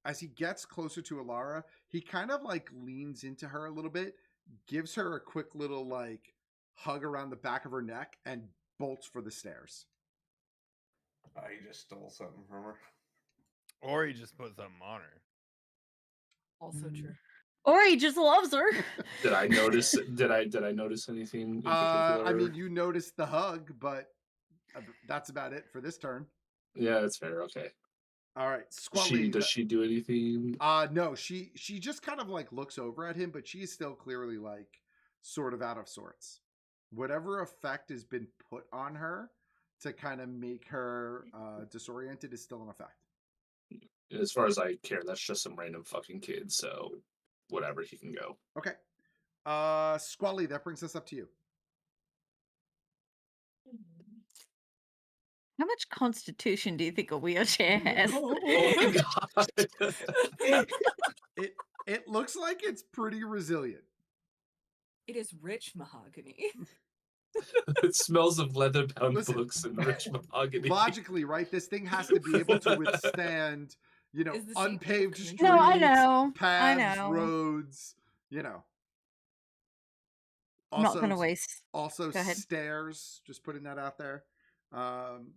as he gets closer to Alara, he kind of like leans into her a little bit, gives her a quick little like hug around the back of her neck, and bolts for the stairs. He just stole something from her. Or he just put something on her. Also true. Or he just loves her. did I notice? did I notice anything in particular? I mean, you noticed the hug, but that's about it for this turn. Yeah, that's fair. Okay. All right, Does Squally. she do anything? No, she just kind of like looks over at him, but she is still clearly like sort of out of sorts. Whatever effect has been put on her to kind of make her disoriented is still in effect. As far as I care, that's just some random fucking kid. So whatever, he can go. Okay. Squally, that brings us up to you. How much constitution do you think a wheelchair has? Oh my god. It looks like it's pretty resilient. It is rich mahogany. It smells of leather-bound Listen, books and rich mahogany. Logically, right? This thing has to be able to withstand, Is the seat unpaved coming? streets, No, I know. I paths, know. roads, I'm not going to waste. Also Go ahead. stairs, just putting that out there.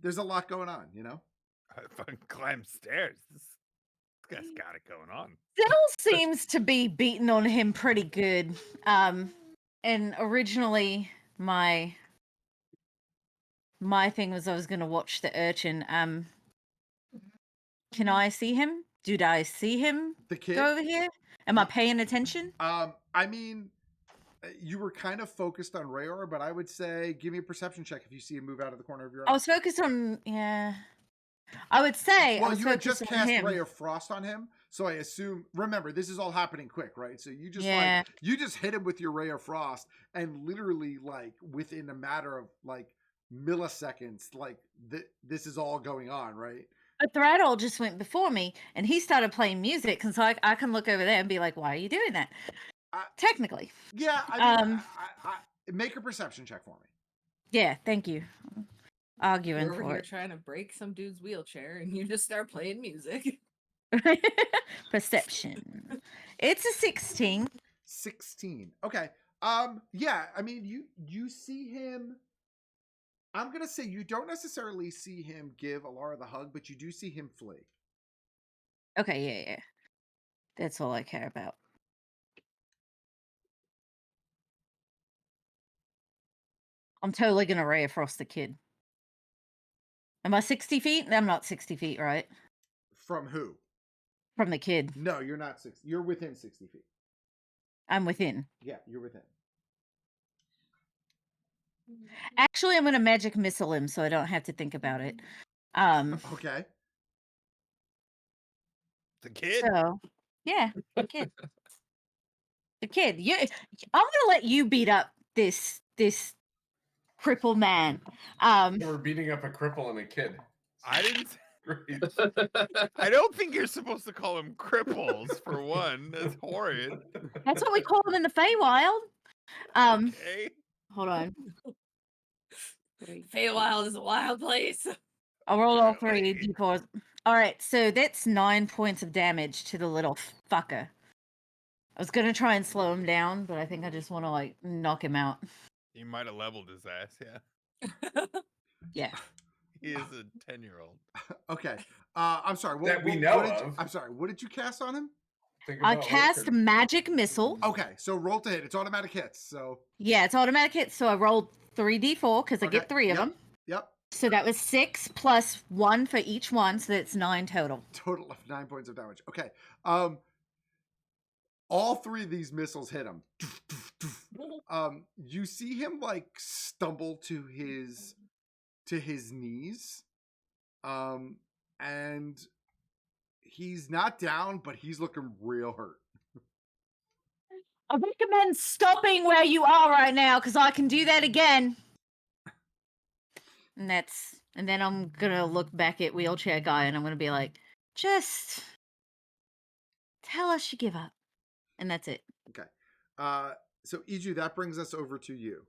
There's a lot going on, I fucking climb stairs. This guy's got it going on. Diddle seems to be beating on him pretty good. And originally my thing was I was going to watch the urchin. Can I see him? Did I see him The kid. go over here? Am I paying attention? I mean, you were kind of focused on Rayor, but I would say give me a perception check if you see him move out of the corner of your eye. I was focused on, yeah. I would say I Well, was you had focused just on cast him. Ray of Frost on him, so I assume. Remember, this is all happening quick, right? So you just Yeah. you just hit him with your Ray of Frost, and literally like within a matter of like milliseconds, like this is all going on, right? But Thradol just went before me, and he started playing music, and so I can look over there and be like, "Why are you doing that?" Technically, Yeah, I mean, I make a perception check for me. yeah. Thank you. Arguing You're over for here it. trying to break some dude's wheelchair, and you just start playing music. Perception. It's a 16. 16. Okay. Yeah, I mean, you see him. I'm gonna say you don't necessarily see him give Alara the hug, but you do see him flee. Okay, yeah. That's all I care about. I'm totally gonna ray of frost the kid. Am I 60 feet? I'm not 60 feet, right? From who? From the kid. No, you're not 60. You're within 60 feet. I'm within. Yeah, you're within. Actually, I'm gonna magic missile him so I don't have to think about it. Okay. The kid. So yeah, the kid. The kid. You I'm gonna let you beat up this cripple man. We're beating up a cripple and a kid. I didn't. Great. I don't think you're supposed to call them cripples. For one, that's horrid. That's what we call them in the Feywild. Okay. Hold on. Feywild is a wild place. I'll roll all Apparently. 3 d4s. All right, so that's 9 points of damage to the little fucker. I was gonna try and slow him down, but I think I just want to like knock him out. You might have leveled his ass. Yeah. Yeah. He is a 10-year-old. Okay. I'm sorry. That we know did you, of. I'm sorry. What did you cast on him? Think I about cast Orchid. magic missile. Okay, so roll to hit. It's automatic hits. So Yeah, it's automatic hit. So I rolled 3d4 because I Okay, get 3 of yep. them. Yep, So that was 6 plus 1 for each one, so that's 9 total. total of 9 points of damage. Okay. All 3 of these missiles hit him. You see him like stumble to his knees. And he's not down, but he's looking real hurt. I recommend stopping where you are right now because I can do that again. And then I'm gonna look back at wheelchair guy and I'm gonna be like, just tell us you give up. And that's it. Okay. So Iju, that brings us over to you.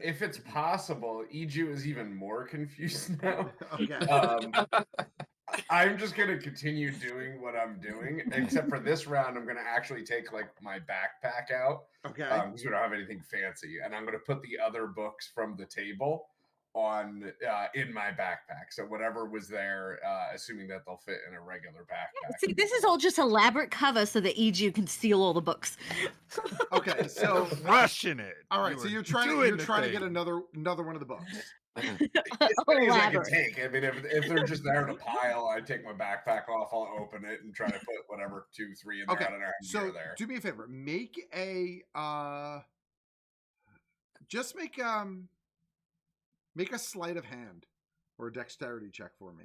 If it's possible, Iju is even more confused now. Okay. I'm just gonna continue doing what I'm doing, except for this round, I'm gonna actually take like my backpack out Okay. because we don't have anything fancy, and I'm gonna put the other books from the table on in my backpack. So whatever was there, assuming that they'll fit in a regular backpack. See, this is all just elaborate cover so that Eju can steal all the books. Okay. So Crushing it. all right. You so are you're trying doing the to get thing. another one of the books. As many as I can Elaborate. take. I mean, if they're just there in a pile, I take my backpack off. I'll open it and try to put whatever 2, 3 in there. Okay. I don't know how many So are there. do me a favor. Make a just make a sleight of hand or a dexterity check for me.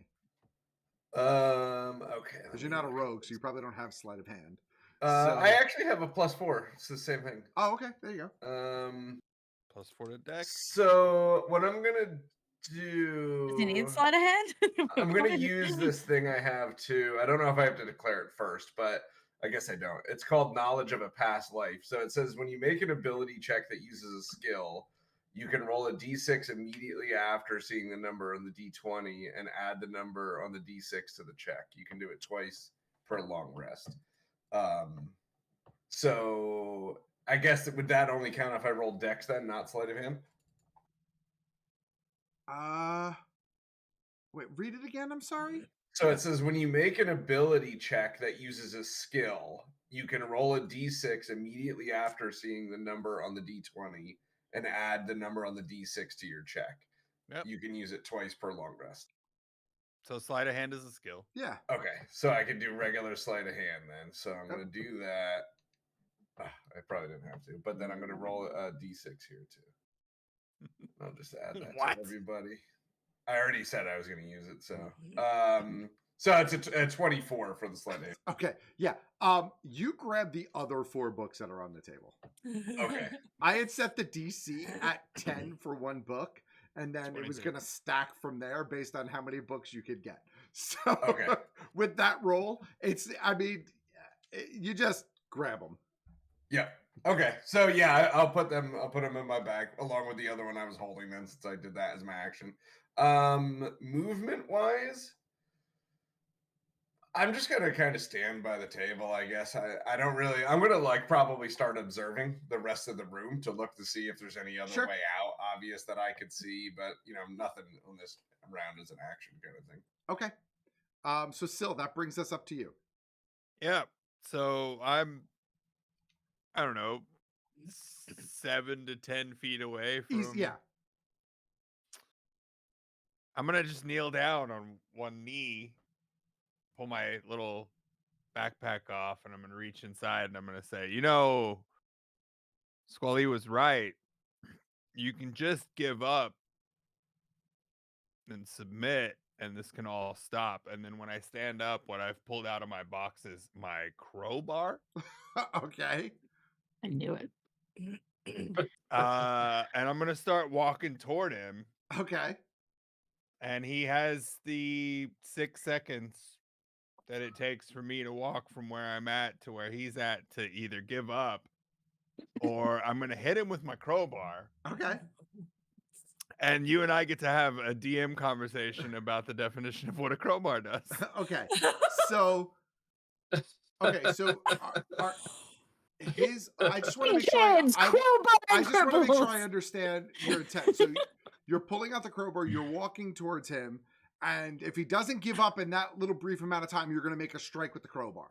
Okay. Because you're not a rogue, so you probably don't have sleight of hand. I actually have a +4. It's the same thing. Oh, okay. There you go. +4 to dex. So what I'm gonna do? Does he need sleight of hand? I'm gonna use this thing I have too. I don't know if I have to declare it first, but I guess I don't. It's called Knowledge of a Past Life. So it says when you make an ability check that uses a skill, you can roll a d6 immediately after seeing the number on the d20 and add the number on the d6 to the check. You can do it twice per long rest. So I guess would that only count if I rolled dex then, not sleight of hand? Wait, read it again. I'm sorry. So it says when you make an ability check that uses a skill, you can roll a d6 immediately after seeing the number on the d20 and add the number on the d6 to your check. Yep. You can use it twice per long rest. So sleight of hand is a skill. Yeah. Okay, so I can do regular sleight of hand then. So I'm going to do that. I probably didn't have to, but then I'm going to roll a d6 here too. I'll just add that What? to everybody. I already said I was going to use it, so so it's a 24 for the sleight of hand. Okay. Yeah. You grab the other 4 books that are on the table. Okay. I had set the DC at 10 for one book, and then it was 22. going to stack from there based on how many books you could get. So Okay. with that roll, you just grab them. Yeah. Okay. So yeah, I'll put them in my bag along with the other one I was holding then, since I did that as my action. Movement wise, I'm just gonna kind of stand by the table, I guess. I don't really. I'm gonna like probably start observing the rest of the room to look to see if there's any other Sure. way out, obvious that I could see, but nothing on this round is an action kind of thing. Okay. So Syl, that brings us up to you. Yeah. So I don't know, 7 to 10 feet away He's, from. yeah. I'm gonna just kneel down on one knee, pull my little backpack off, and I'm gonna reach inside and I'm gonna say, Squally was right. You can just give up and submit, and this can all stop. And then when I stand up, what I've pulled out of my box is my crowbar. Okay. I knew it. And I'm gonna start walking toward him, Okay. and he has the 6 seconds that it takes for me to walk from where I'm at to where he's at to either give up or I'm gonna hit him with my crowbar. Okay. And you and I get to have a DM conversation about the definition of what a crowbar does. Okay. So, okay. So, I just want to make sure. I just want to make sure I understand your intent. So, you're pulling out the crowbar. You're walking towards him, and if he doesn't give up in that little brief amount of time, you're going to make a strike with the crowbar.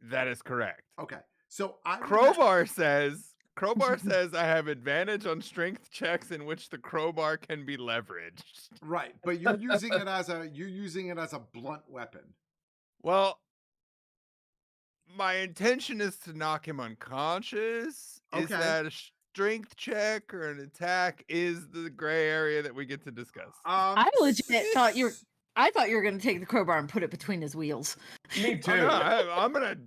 That is correct. Okay. So Crowbar says I have advantage on strength checks in which the crowbar can be leveraged. Right, but you're using it as a blunt weapon. Well, my intention is to knock him unconscious. Is Okay. that a strength check or an attack? Is the gray area that we get to discuss. I legit thought I thought you were going to take the crowbar and put it between his wheels. Me too. Oh, no, I'm gonna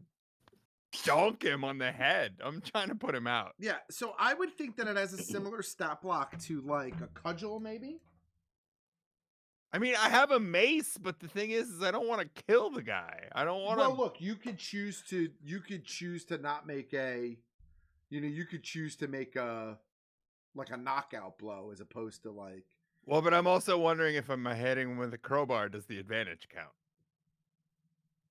dunk him on the head. I'm trying to put him out. Yeah, so I would think that it has a similar stat block to like a cudgel, maybe. I mean, I have a mace, but the thing is I don't want to kill the guy. I don't want to. Well, look, you could choose to not make a, you could choose to make a knockout blow as opposed to like. Well, but I'm also wondering if I'm hitting with a crowbar, does the advantage count?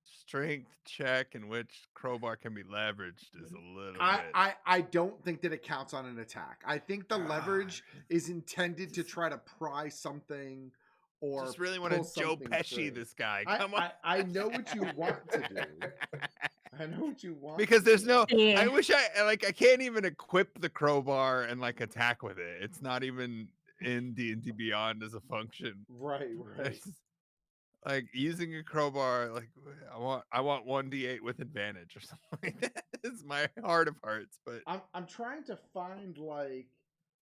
Strength check in which crowbar can be leveraged is a little bit. I don't think that it counts on an attack. I think the leverage is intended to try to pry something or just really want to Joe Pesci this guy. Come on. I know what you want to do. I know what you want. Because there's no. Yeah. I wish I can't even equip the crowbar and attack with it. It's not even in D&D Beyond as a function. Right. It's like using a crowbar. Like I want 1d8 with advantage or something like that. It's my heart of hearts, but I'm trying to find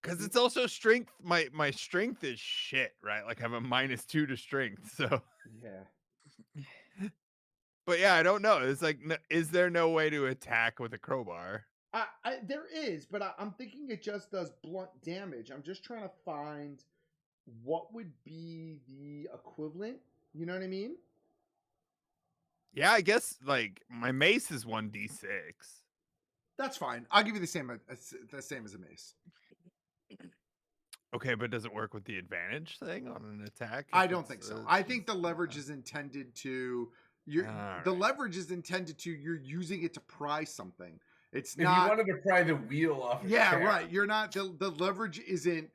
because it's also strength. My strength is shit, right? Like I have a -2 to strength, so yeah. But yeah, I don't know. It's like, is there no way to attack with a crowbar? There is, but I'm thinking it just does blunt damage. I'm just trying to find what would be the equivalent. You know what I mean? Yeah, I guess my mace is 1d6. That's fine. I'll give you the same as a mace. Okay, but does it work with the advantage thing on an attack? I don't think so. I think the leverage is intended to leverage is intended to you're using it to pry something. It's if not. you wanted to pry the wheel off. Yeah, right. You're not. The leverage isn't.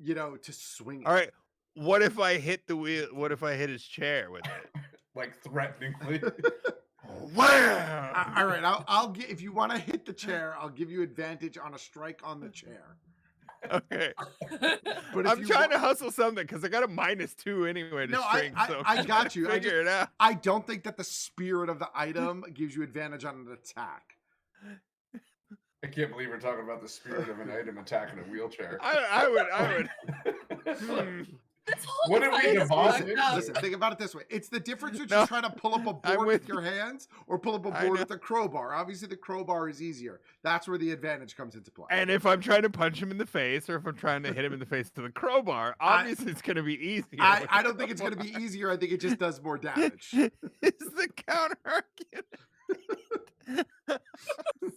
To swing. All right. What if I hit the wheel? What if I hit his chair with it? Like threateningly. Wow. All right. I'll get. If you want to hit the chair, I'll give you advantage on a strike on the chair. Okay. But I'm trying to hustle something because I got a -2 anyway to strength. I got you. Figure it out. I don't think that the spirit of the item gives you advantage on an attack. I can't believe we're talking about the spirit of an item attacking a wheelchair. I would. This whole What did we fight is devolve fucked into? up. Listen, think about it this way. It's the difference between No, trying to pull up a I'm board with with your hands or pull up a I board know. with a crowbar. Obviously, the crowbar is easier. That's where the advantage comes into play. And if I'm trying to punch him in the face, or if I'm trying to hit him in the face with a crowbar, obviously it's going to be easier. I don't think it's going to be easier. I think it just does more damage. It's the counter argument.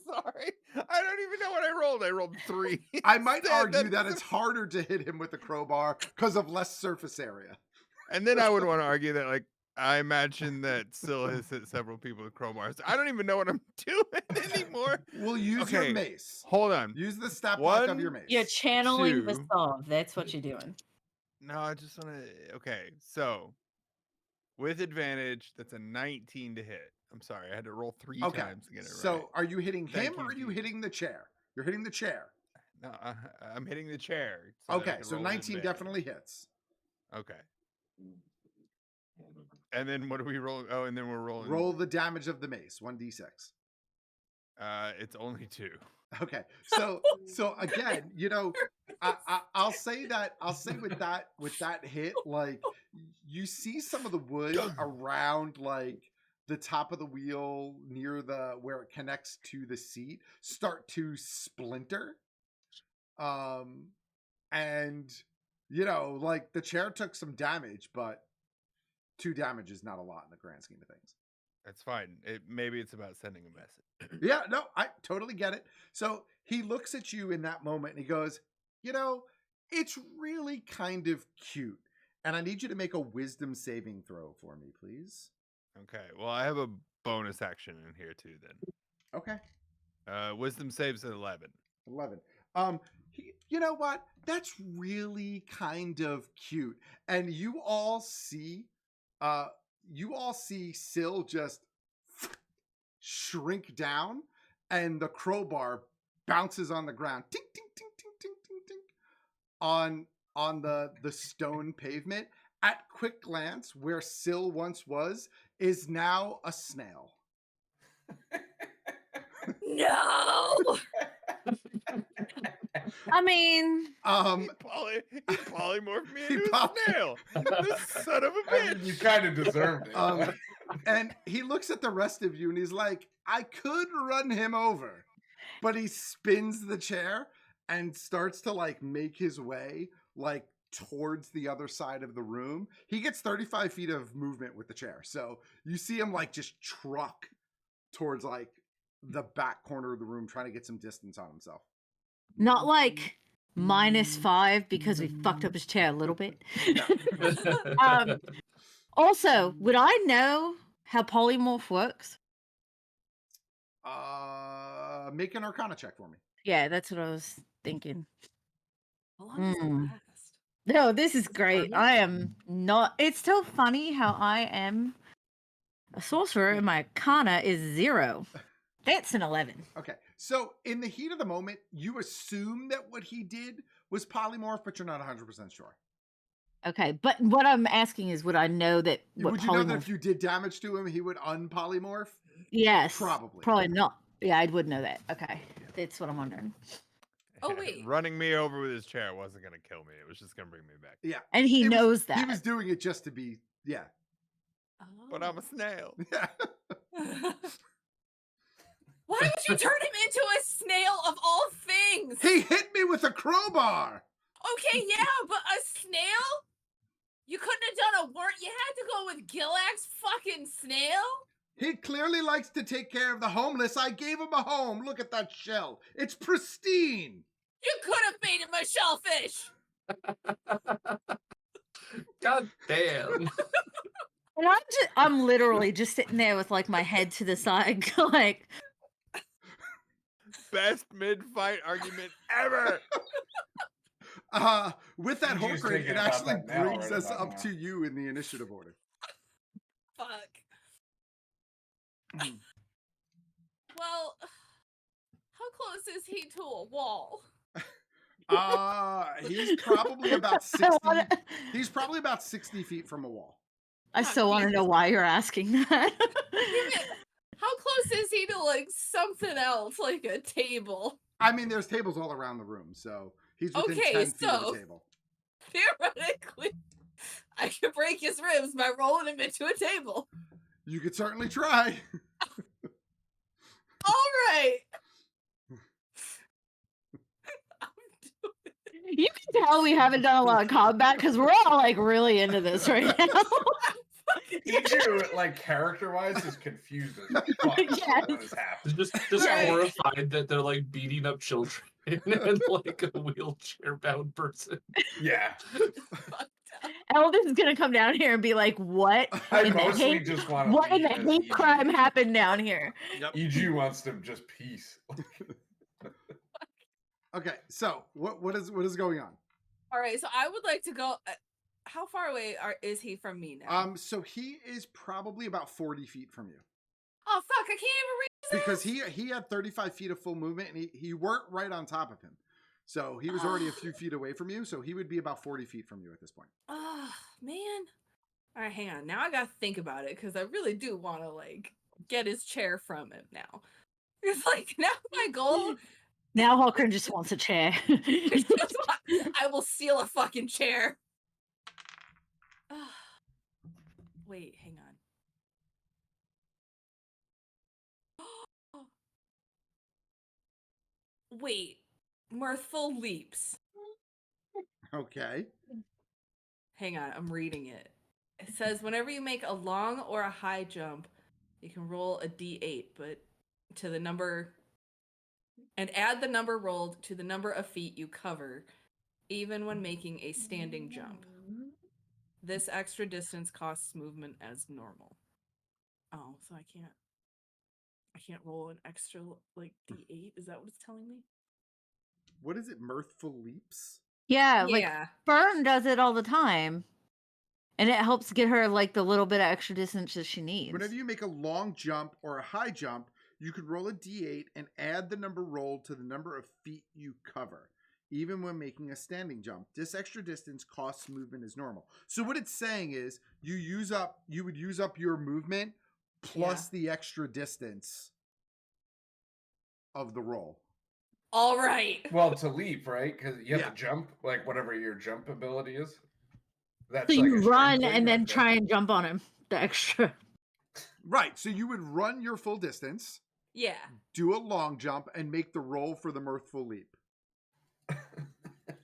Sorry, I don't even know what I rolled. I rolled 3. I might Instead, argue that it's harder to hit him with the crowbar because of less surface area. And then I would want to argue that, I imagine that Syl has hit several people with crowbars. I don't even know what I'm doing anymore. We'll use Okay, your mace. Hold on. Use the stat block of One, your mace. You're channeling the Two. solve. That's what you're doing. No, I just want to. Okay, so with advantage, that's a 19 to hit. I'm sorry, I had to roll 3 Okay. times to get it right. So are you hitting Thank him or you, are you Pete. hitting the chair? You're hitting the chair. No, I'm hitting the chair. So that I Okay, can so roll 19 advantage. definitely hits. Okay. And then what do we roll? Oh, and then we're rolling. Roll the damage of the mace, 1d6. It's only 2. Okay, so again, you know, I'll say with that hit, like you see some of the wood around like the top of the wheel near the where it connects to the seat start to splinter, and you know, like the chair took some damage, but 2 damage is not a lot in the grand scheme of things. That's fine. Maybe it's about sending a message. Yeah, no, I totally get it. So he looks at you in that moment and he goes, you know, it's really kind of cute. And I need you to make a wisdom saving throw for me, please. Okay. Well, I have a bonus action in here too. Then. Okay. Wisdom saves at 11. 11. You know what? That's really kind of cute. And you all see Syl just shrink down, and the crowbar bounces on the ground, tink, tink, tink, tink, tink, tink, tink, on the stone pavement. At quick glance, where Syl once was is now a snail. No. I mean, He polymorphed me into a snail. This son of a I mean, bitch. you kind of deserved it. And he looks at the rest of you and he's like, I could run him over. But he spins the chair and starts to like make his way like towards the other side of the room. He gets 35 feet of movement with the chair. So you see him like just truck towards like the back corner of the room, trying to get some distance on himself. not like -5 because we fucked up his chair a little bit. Also, would I know how polymorph works? Make an Arcana check for me. Yeah, that's what I was thinking. How long does it Mm. last? No, this is Is it great. funny? I am not. It's so funny how I am a sorcerer and my Arcana is 0. That's an 11. Okay, so in the heat of the moment, you assume that what he did was polymorph, but you're not 100% sure. Okay, but what I'm asking is, would I know that? What Would you know that polymorph? if you did damage to him, he would unpolymorph? Yes, Probably. Probably not. Yeah, I would know that. Okay, that's what I'm wondering. Oh, wait. Running me over with his chair wasn't gonna kill me. It was just gonna bring me back. Yeah. And he It was- knows that. He was doing it just to be, yeah. But I'm a snail. Yeah. Why would you turn him into a snail of all things? He hit me with a crowbar. Okay, yeah, but a snail? You couldn't have done a word. You had to go with Gillax's fucking snail? He clearly likes to take care of the homeless. I gave him a home. Look at that shell. It's pristine. You could have made him a shellfish. God damn. And I'm literally just sitting there with like my head to the side, like, Best mid-fight argument ever. With that I'm whole just grade, thinking it about actually that now, brings right us about up now. to you in the initiative order. Fuck. Well, how close is he to a wall? He's probably about I 60. wanna- He's probably about 60 feet from a wall. I still want to know why you're asking that. How close is he to like something else, like a table? I mean, there's tables all around the room, so he's within Okay, 10 feet of so- the table. Theoretically, I could break his ribs by rolling him into a table. You could certainly try. All right. You can tell we haven't done a lot of combat because we're all like really into this right now. Ichu, like character-wise, is confused as fuck Yes. about what has happened. Just Right. horrified that they're like beating up children and like a wheelchair bound person. Yeah, Eldon's gonna come down here and be like, "What I in the mostly hate? just want to. What in the hate crime happened down here?" Ichu wants to just peace. Okay, so what is going on? All right, so I would like to go. How far away is he from me now? So he is probably about 40 feet from you. Oh fuck! I can't even reach his because he had 35 feet of full movement, and he weren't right on top of him, so he was already a few feet away from you. So he would be about 40 feet from you at this point. Oh man. All right, hang on. Now I gotta think about it because I really do want to like get his chair from him now. It's like now my goal. Now Hawker just wants a chair. I will steal a fucking chair. Wait, hang on. Wait, mirthful leaps. Okay. Hang on, I'm reading it. It says whenever you make a long or a high jump, you can roll a d8, but to the number and add the number rolled to the number of feet you cover, even when making a standing jump. This extra distance costs movement as normal. Oh, so I can't roll an extra like d8. Is that what it's telling me? What is it? Mirthful leaps? Yeah, like Yeah. Fern does it all the time. And it helps get her like the little bit of extra distance that she needs. Whenever you make a long jump or a high jump, you could roll a d8 and add the number rolled to the number of feet you cover, even when making a standing jump. This extra distance costs movement as normal. So what it's saying is you would use up your movement plus the extra distance of the roll. All right. Well, to leap, right? Because you have Yeah. to jump, like whatever your jump ability is. That's So like you a strength run thing, and then okay. try and jump on him. The extra. Right. So you would run your full distance, Yeah. do a long jump, and make the roll for the mirthful leap.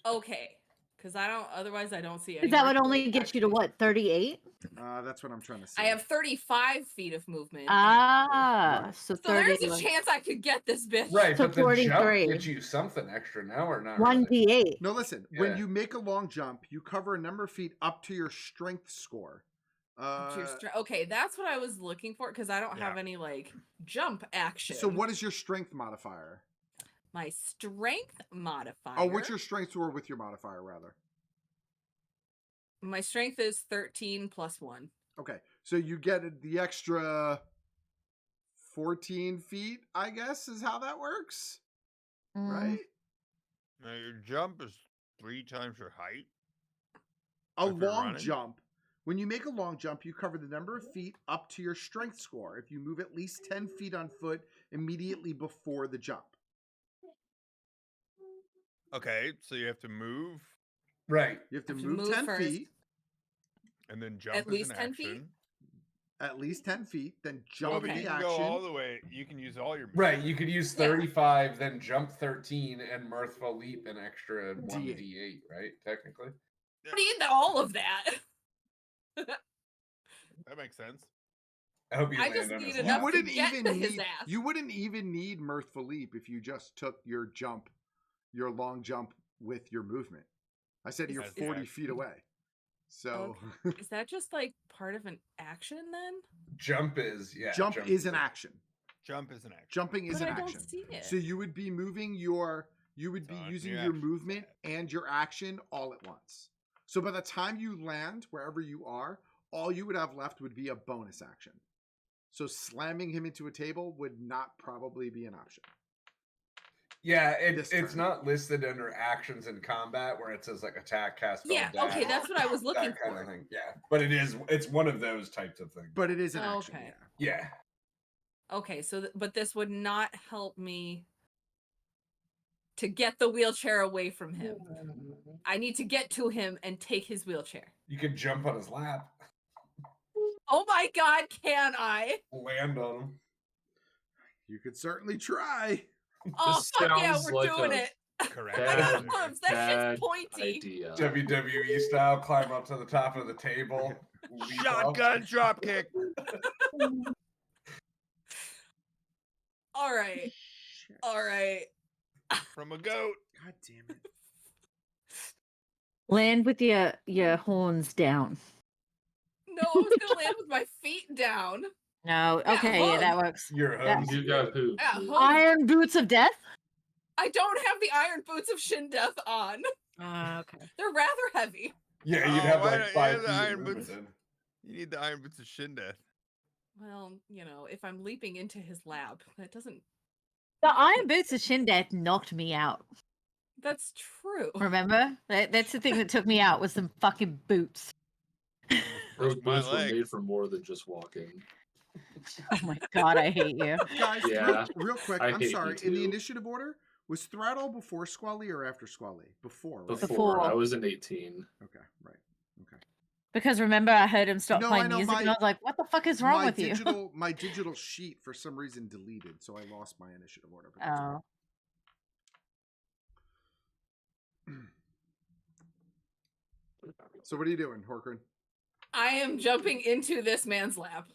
Okay. Because otherwise I don't see any. Because that would mirthful only leap get you to what, 38? That's what I'm trying to say. I have 35 feet of movement. Ah, Right. so So 30. there's a chance I could get this bitch. Right, So but the jump 43. gets you something extra now or not? One really? D8. No, listen. When Yeah. you make a long jump, you cover a number of feet up to your strength score. Up to your okay, that's what I was looking for because I don't have any like jump action. So what is your strength modifier? My strength modifier? Oh, what's your strength score with your modifier, rather? My strength is 13 plus 1. Okay, so you get the extra 14 feet, I guess, is how that works, right? Now your jump is 3 times your height. A If you're long running? jump. When you make a long jump, you cover the number of feet up to your strength score if you move at least 10 feet on foot immediately before the jump. Okay, so you have to move Right. You have to Have to move move 10 first. feet, and then jump least is an 10 feet? action. at least 10 feet, then Well, jump but in you the can action. go all the way. You can use all your Right. You could use Yeah. 35, then jump 13, and mirthful leap an extra D8. 1d8, right? Technically. I need all of that. That makes sense. I hope you I land just on need his enough You lap. to wouldn't get even his need ass. you wouldn't even need mirthful leap if you just took your jump, your long jump with your movement. I said you're As 40 action. feet away. So Is that just like part of an action then? Jump is, yeah. jump is an a- action. Jump is an action. Jumping is But an I don't action. see it. So you would be moving you would be So using your your action movement stat. and your action all at once. So by the time you land wherever you are, all you would have left would be a bonus action. So slamming him into a table would not probably be an option. Yeah, This it's turn. not listed under actions in combat where it says like attack, cast, spell, Yeah, dash, okay, that's what I was looking that kind for. of thing. Yeah, but it's one of those types of things. But it is an action, Okay. yeah. Yeah, Okay, so but this would not help me to get the wheelchair away from him. I need to get to him and take his wheelchair. you could jump on his lap, Oh my god, can I? land on him. You could certainly try. Oh This fuck yeah, sounds we're like doing a it. Correct. I got answer. arms. That bad shit's pointy. idea. WWE style, climb up to the top of the table. leap off. Shotgun drop kick. All right. Shit. All right. From a goat. God damn it. Land with your horns down. No, I was gonna land with my feet down. No, Yeah, okay, yeah, that hug. works. Your That- hooves. You got who? Yeah, hug. Iron boots of death? I don't have the iron boots of Shin Death on. Okay. They're rather heavy. Yeah, you'd Oh, have why like don't you 5 have the feet of iron movement boots? then. You need the iron boots of Shin Death. Well, if I'm leaping into his lap, that doesn't. The iron boots of Shindak knocked me out. That's true. Remember? That's the thing that took me out was some fucking boots. Those Broke my boots were leg. made for more than just walking. Oh my god, I hate you. Guys, Yeah, real quick, I I'm hate you sorry. In the too. initiative order, was Throttle before Squally or after Squally? Before, right? Before I Before. was an 18. Okay, right. Okay. Because remember, I heard him stop No, I playing know, music, and my- I was like, "What the fuck is wrong with you?" My digital sheet for some reason deleted, so I lost my initiative order. But that's all Oh, right. So what are you doing, Horkran? I am jumping into this man's lap.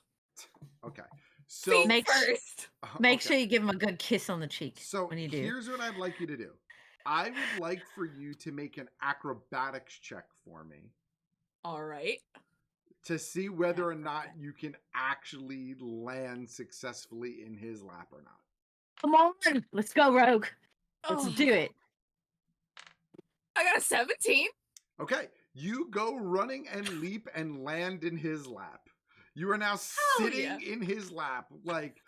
Okay. So Feet Make sh- first. make okay. sure you give him a good kiss on the cheek So when you do. here's what I'd like you to do. I would like for you to make an acrobatics check for me All right. to see whether or not you can actually land successfully in his lap or not. Come on, let's go, Rogue. Let's Oh, do it. I got a 17. Okay, you go running and leap and land in his lap. You are now Hell sitting yeah. in his lap like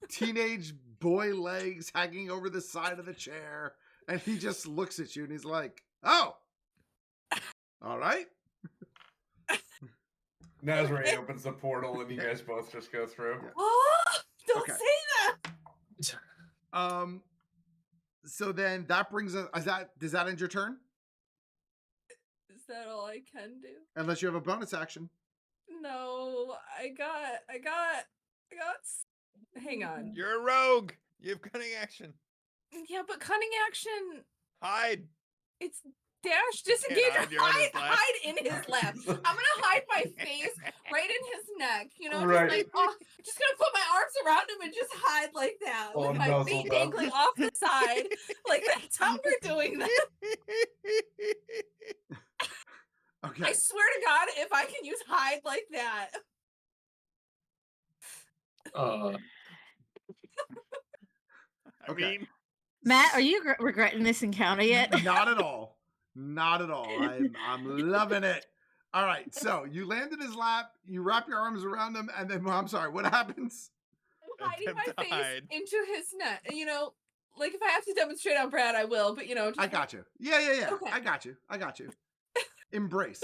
teenage boy legs hanging over the side of the chair. And he just looks at you and he's like, oh, all right. Nazare opens the portal and you guys both just go through. Yeah. Oh, don't Okay. say that. So then that brings us, does that end your turn? Is that all I can do? Unless you have a bonus action. No, I got. Hang on. You're a rogue. You have cunning action. Yeah, but cunning action. Hide. It's dash, disengage, or hide, you're on his lap. hide in his lap. I'm gonna hide my face right in his neck. Right. Just like, oh, just gonna put my arms around him and just hide like that, All with my nuzzled feet up. dangling off the side. Like that's how we're doing that. Okay. I swear to God, if I can use hide like that. Uh, I Okay. mean, Matt, are you regretting this encounter yet? Not at all. Not at all. I'm loving it. All right. So you land in his lap, you wrap your arms around him, and then I'm sorry, what happens? I'm hiding my Attempt to face hide. into his neck. Like if I have to demonstrate on Brad, I will. But just I got you. Yeah. Okay. I got you. Embrace.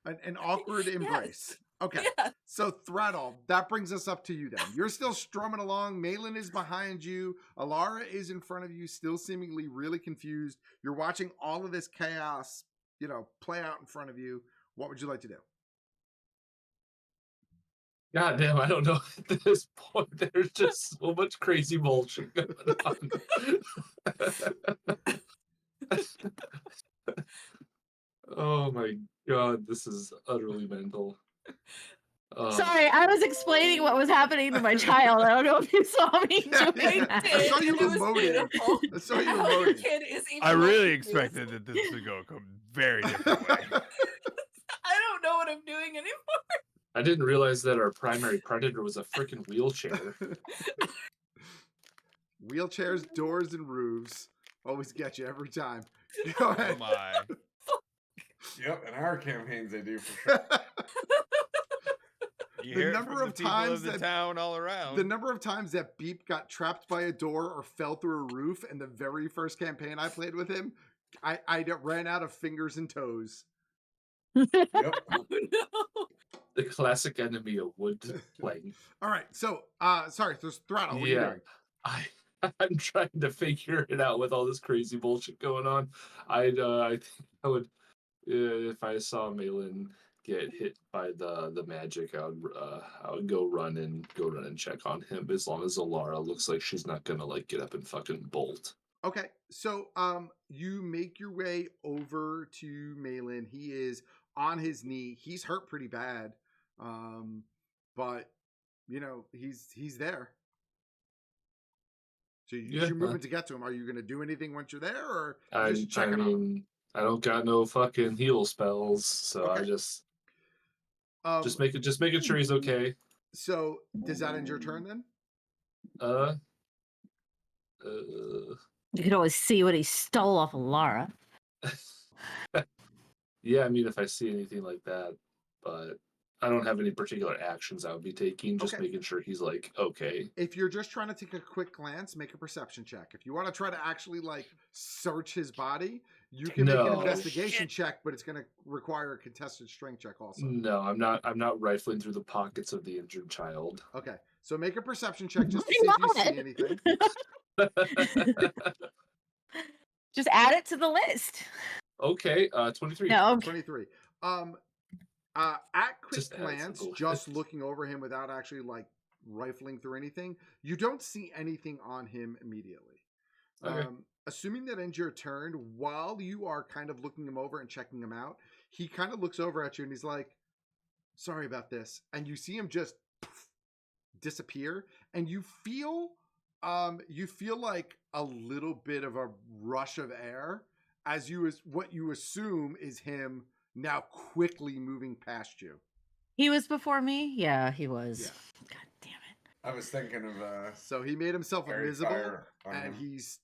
An awkward embrace. Okay. Yeah. So Throttle, that brings us up to you then. You're still strumming along. Malin is behind you. Alara is in front of you, still seemingly really confused. You're watching all of this chaos, play out in front of you. What would you like to do? God damn, I don't know. At this point, there's just so much crazy bullshit going on. Oh my god, this is utterly mental. Sorry, I was explaining what was happening to my child. I don't know if you saw me Yeah, doing yeah. that. I saw you It was emoting. beautiful. I saw you How your emoting. kid is even I more really confused. expected that this would go a very different way. I don't know what I'm doing anymore. I didn't realize that our primary predator was a freaking wheelchair. Wheelchairs, doors, and roofs always get you every time. Go Oh ahead. my. Yep, in our campaigns they do for sure. You The hear it number from the of people times of the that- town all around. The number of times that Beep got trapped by a door or fell through a roof in the very first campaign I played with him, I ran out of fingers and toes. Yep. Oh no. The classic enemy of wood plank. All right, so sorry, there's Throttle. What are you Yeah. doing? I'm trying to figure it out with all this crazy bullshit going on. I think I would, if I saw Malin get hit by the magic, I would go run and check on him. As long as Alara looks like she's not gonna like get up and fucking bolt. Okay, so you make your way over to Malin. He is on his knee. He's hurt pretty bad, but he's there. So you use Yeah, your movement to get to him. Are you going to do anything once you're there, or I just checking on him? mean, I don't got no fucking heal spells, so I Okay. just Um, making sure he's okay. So does that end your turn then? Uh, You could always see what he stole off of Lara. yeah, I mean, if I see anything like that, but I don't have any particular actions I would be taking. Just Okay. making sure he's like okay. If you're just trying to take a quick glance, make a perception check. If you want to try to actually like search his body, you can make an No. investigation check, but it's going to require a contested strength check also. No, I'm not rifling through the pockets of the injured child. Okay, so make a perception check just to see if you see anything. Just add it to the list. Okay, 23. No, okay. 23. At quick Just add it to glance, the just list. looking over him without actually like rifling through anything, you don't see anything on him immediately. Okay. Assuming that ends your turn, while you are kind of looking him over and checking him out, he kind of looks over at you and he's like, "Sorry about this," and you see him just disappear, and you feel like a little bit of a rush of air as what you assume is him now quickly moving past you. He was before me? Yeah, he was. Yeah. God damn it. I was thinking of So he made himself Fairy invisible Fire on and him. he's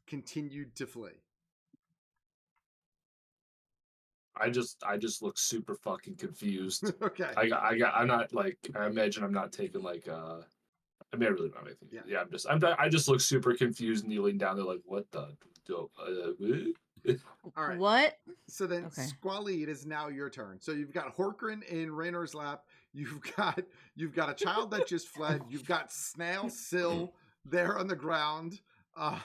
continued to flee. I just look super fucking confused. Okay. I'm not like, I imagine I'm not taking like I mean, I really don't have anything. Yeah. I just look super confused, kneeling down there like, what the All right. What? So then, Okay. Squally, it is now your turn. So you've got Horkran in Raynor's lap. You've got a child that just fled. You've got Snail Sill there on the ground. I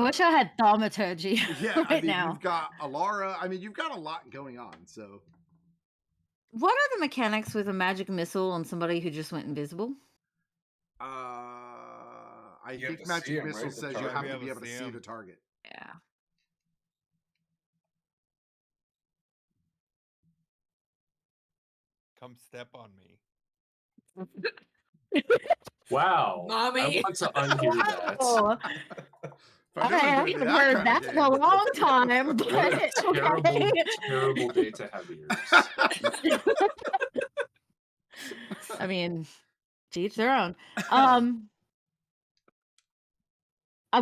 wish I had thaumaturgy Yeah, right now. you've got Alara. I mean, you've got a lot going on. So What are the mechanics with a magic missile on somebody who just went invisible? I You have think to see Magic him, Missile right? The says you target. have Be to able be to able to see see him. the target. Yeah. Come step on me. wow. Mommy. I want to unhear that. Oh, If I knew it was I gonna haven't be that heard kind that of in a game. long time. But What a terrible, okay. terrible day to have ears. I mean, to each their own. I'm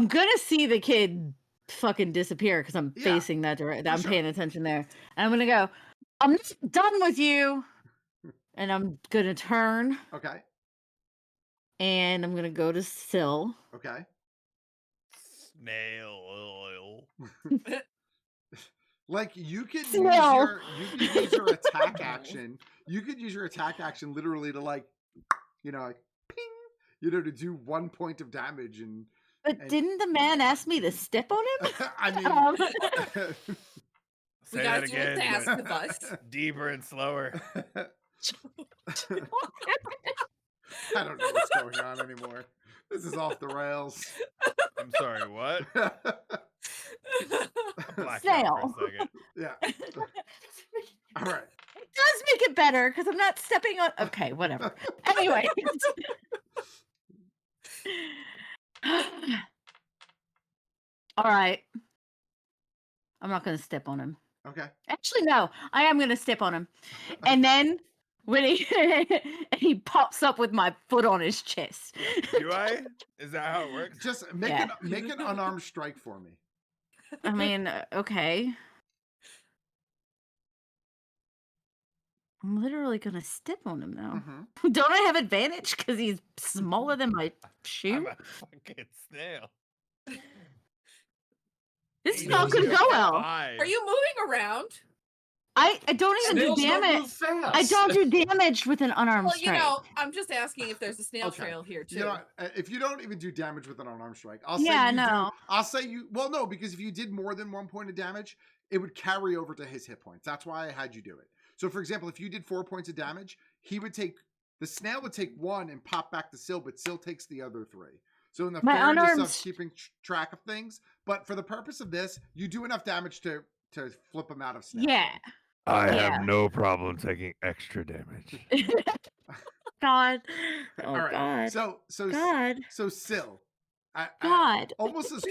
gonna see the kid fucking disappear because I'm Yeah, facing that direction. for I'm sure. paying attention there, and I'm gonna go. I'm not done with you, and I'm gonna turn Okay. and I'm gonna go to Sill. Okay. Snail oil. Like you could Snail. use your attack action. You could use your attack action literally to like, like ping, to do 1 point of damage and. But didn't the man ask me to step on him? I mean, Say We that gotta do it again. fast but with us. Deeper and slower. I don't know what's going on anymore. This is off the rails. I'm sorry, what? Blacked out Snail. for a second. Yeah. All right. It does make it better because I'm not stepping on. Okay, whatever. Anyway. All right. I'm not going to step on him. Okay. Actually, no. I am going to step on him. And then when he pops up with my foot on his chest. Do I? Is that how it works? Just make Yeah. make an unarmed strike for me. I mean, okay. I'm literally going to step on him now. Mhm. Don't I have advantage because he's smaller than my I'm shoe? a fucking snail. This is He not knows going to you're go well. 5. Are you moving around? I don't even Snails do don't damage. move fast. I don't do damage with an unarmed Well, strike. I'm just asking if there's a snail Okay. trail here too. You know, if you don't even do damage with an unarmed strike, I'll Yeah, say you no. do. I'll say you. Well, no, because if you did more than 1 point of damage, it would carry over to his hit points. That's why I had you do it. So, for example, if you did 4 points of damage, the snail would take 1 and pop back to Sill, but Sill takes the other 3. So, in the My fairness unarmed of keeping track of things, but for the purpose of this, you do enough damage to flip him out of snail. Yeah. I Yeah. have no problem taking extra damage. God. Oh, All right. God. So God. Sill, God. almost as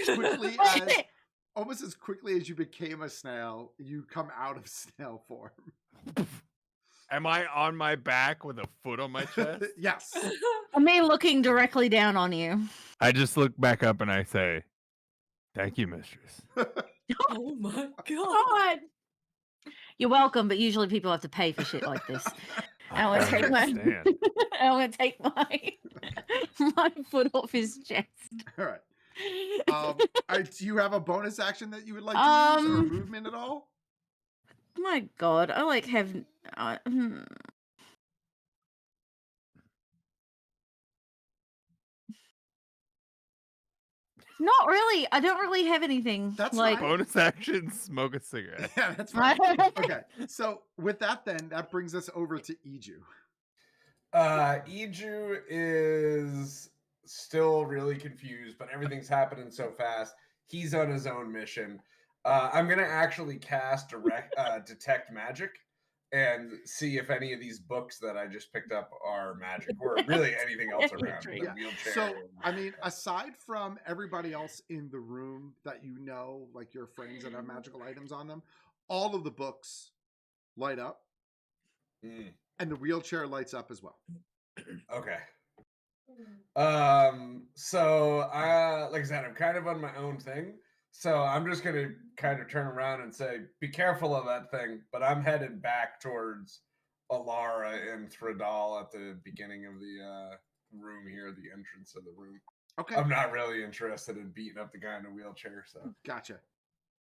quickly as you became a snail, you come out of snail form. Am I on my back with a foot on my chest? Yes. Me looking directly down on you. I just look back up and I say, "Thank you, mistress." Oh my god. God. You're welcome, but usually people have to pay for shit like this. I want to I take my understand. I want to take my foot off his chest. All right. Do you have a bonus action that you would like to use or Um, movement at all? My God, I like have. Hmm. Not really. I don't really have anything. That's like fine. Bonus action, smoke a cigarette. Yeah, that's fine. Okay, so with that, then that brings us over to Iju. Iju is still really confused, but everything's happening so fast. He's on his own mission. I'm gonna actually cast detect magic and see if any of these books that I just picked up are magic, or really anything else around the Yeah. wheelchair. So, I mean, aside from everybody else in the room that you know, like your friends that have magical items on them, all of the books light up, and the wheelchair lights up as well. Okay. So like I said, I'm kind of on my own thing. So I'm just gonna kind of turn around and say, be careful of that thing, but I'm headed back towards Alara and Thradal at the beginning of the room here, the entrance of the room. Okay. I'm not really interested in beating up the guy in a wheelchair, so Gotcha.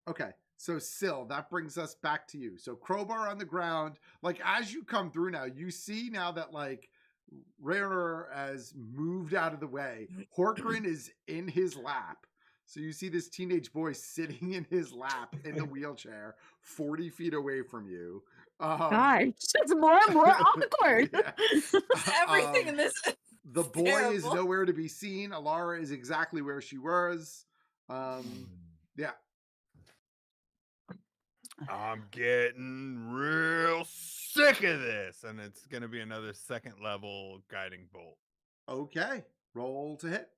Okay. So Syl, that brings us back to you. So Crowbar on the ground, like as you come through now, you see now that like Rayner has moved out of the way. Horkrin is in his lap. So you see this teenage boy sitting in his lap in the wheelchair, 40 feet away from you. Gosh, it's more and more awkward. Yeah. Everything in this. The boy is terrible. nowhere to be seen. Alara is exactly where she was. Yeah. I'm getting real sick of this, and it's gonna be another second level guiding bolt. Okay. Roll to hit.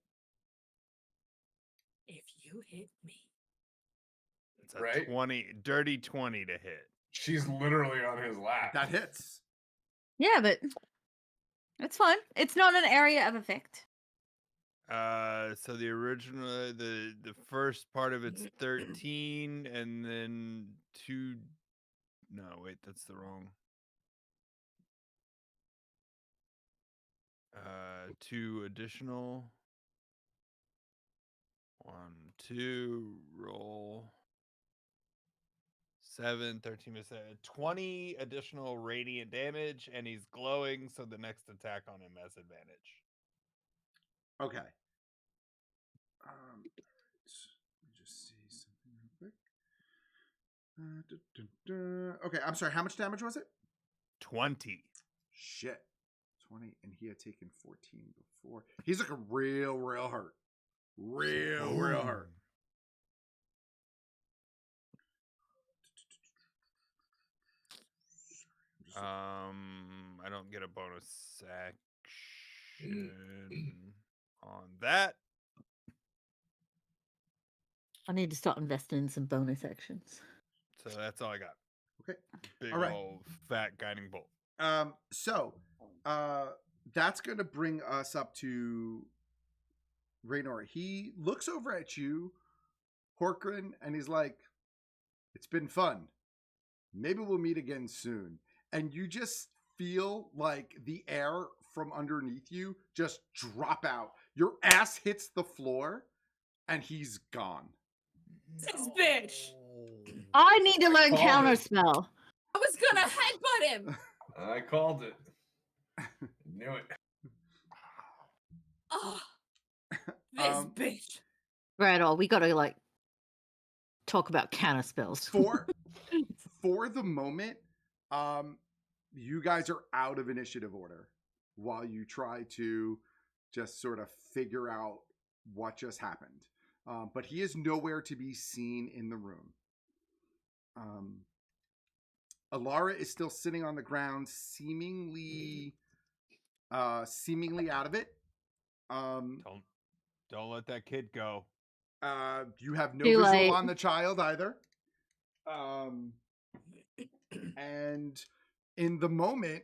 If you hit me, It's a Right. 20, dirty 20 to hit. she's literally on his lap. That hits. Yeah, but it's fine. It's not an area of effect. So the original, the first part of it's 13, and then 2. No, wait, that's the wrong. 2 additional. 1, 2, roll. 7, 13, 20 additional radiant damage, and he's glowing, so the next attack on him has advantage. Okay. Let me just see something real quick. Okay, I'm sorry. How much damage was it? 20. Shit. 20, and he had taken 14 before. He's like a real hurt. Real hurt. I don't get a bonus action on that. I need to start investing in some bonus actions. So that's all I got. Okay. Big All right. old fat guiding bolt. So that's gonna bring us up to Raynor. He looks over at you, Horkrin, and he's like, "It's been fun. Maybe we'll meet again soon." And you just feel like the air from underneath you just drop out. Your ass hits the floor, and he's gone. this bitch. I need to learn called counter it. spell. I was gonna headbutt him. I called it. Knew it. Oh, this Um, bitch. Right, we gotta like talk about counter spells. For the moment, you guys are out of initiative order while you try to just sort of figure out what just happened. But he is nowhere to be seen in the room. Alara is still sitting on the ground, seemingly out of it. Don't let that kid go. You have no Too visual late. on the child either. And in the moment,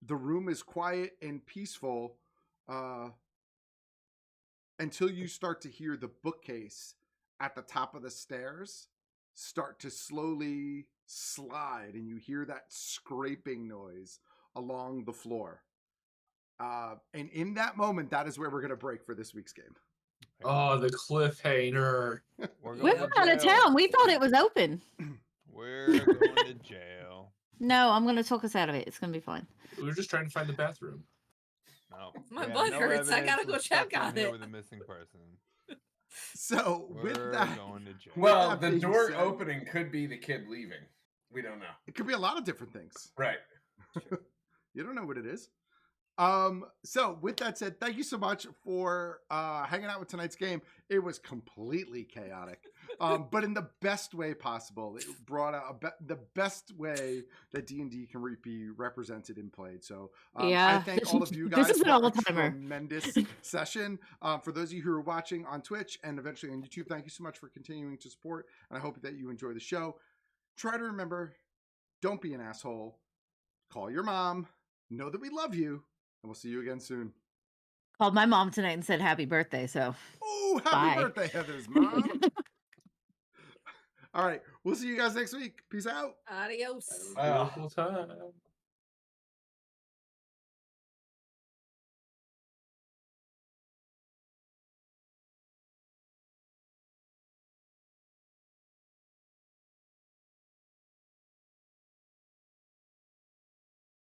the room is quiet and peaceful until you start to hear the bookcase at the top of the stairs start to slowly slide, and you hear that scraping noise along the floor. And in that moment, that is where we're going to break for this week's game. Oh, the cliffhanger. We're We're going out to of jail. town. We thought it was open. We're going to jail. No, I'm going to talk us out of it. It's going to be fine. We were just trying to find the bathroom. No. My we have butt no hurts. I gotta evidence go we're check stuck in on here it. with a missing person. So We're with that, going to jail. Well, that the being door said- opening could be the kid leaving. We don't know. it could be a lot of different things. Right. You don't know what it is. So with that said, thank you so much for hanging out with tonight's game. It was completely chaotic, but in the best way possible. It brought out the best way that D&D can be represented and played. So I Yeah. thank all of you This guys is an for a all-timer. tremendous session. For those of you who are watching on Twitch and eventually on YouTube, thank you so much for continuing to support, and I hope that you enjoy the show. Try to remember, don't be an asshole. Call your mom. Know that we love you. And we'll see you again soon. Called my mom tonight and said happy birthday. So Oh, happy Bye. birthday, Heather's mom. All right. We'll see you guys next week. Peace out. Adios. Have a beautiful time.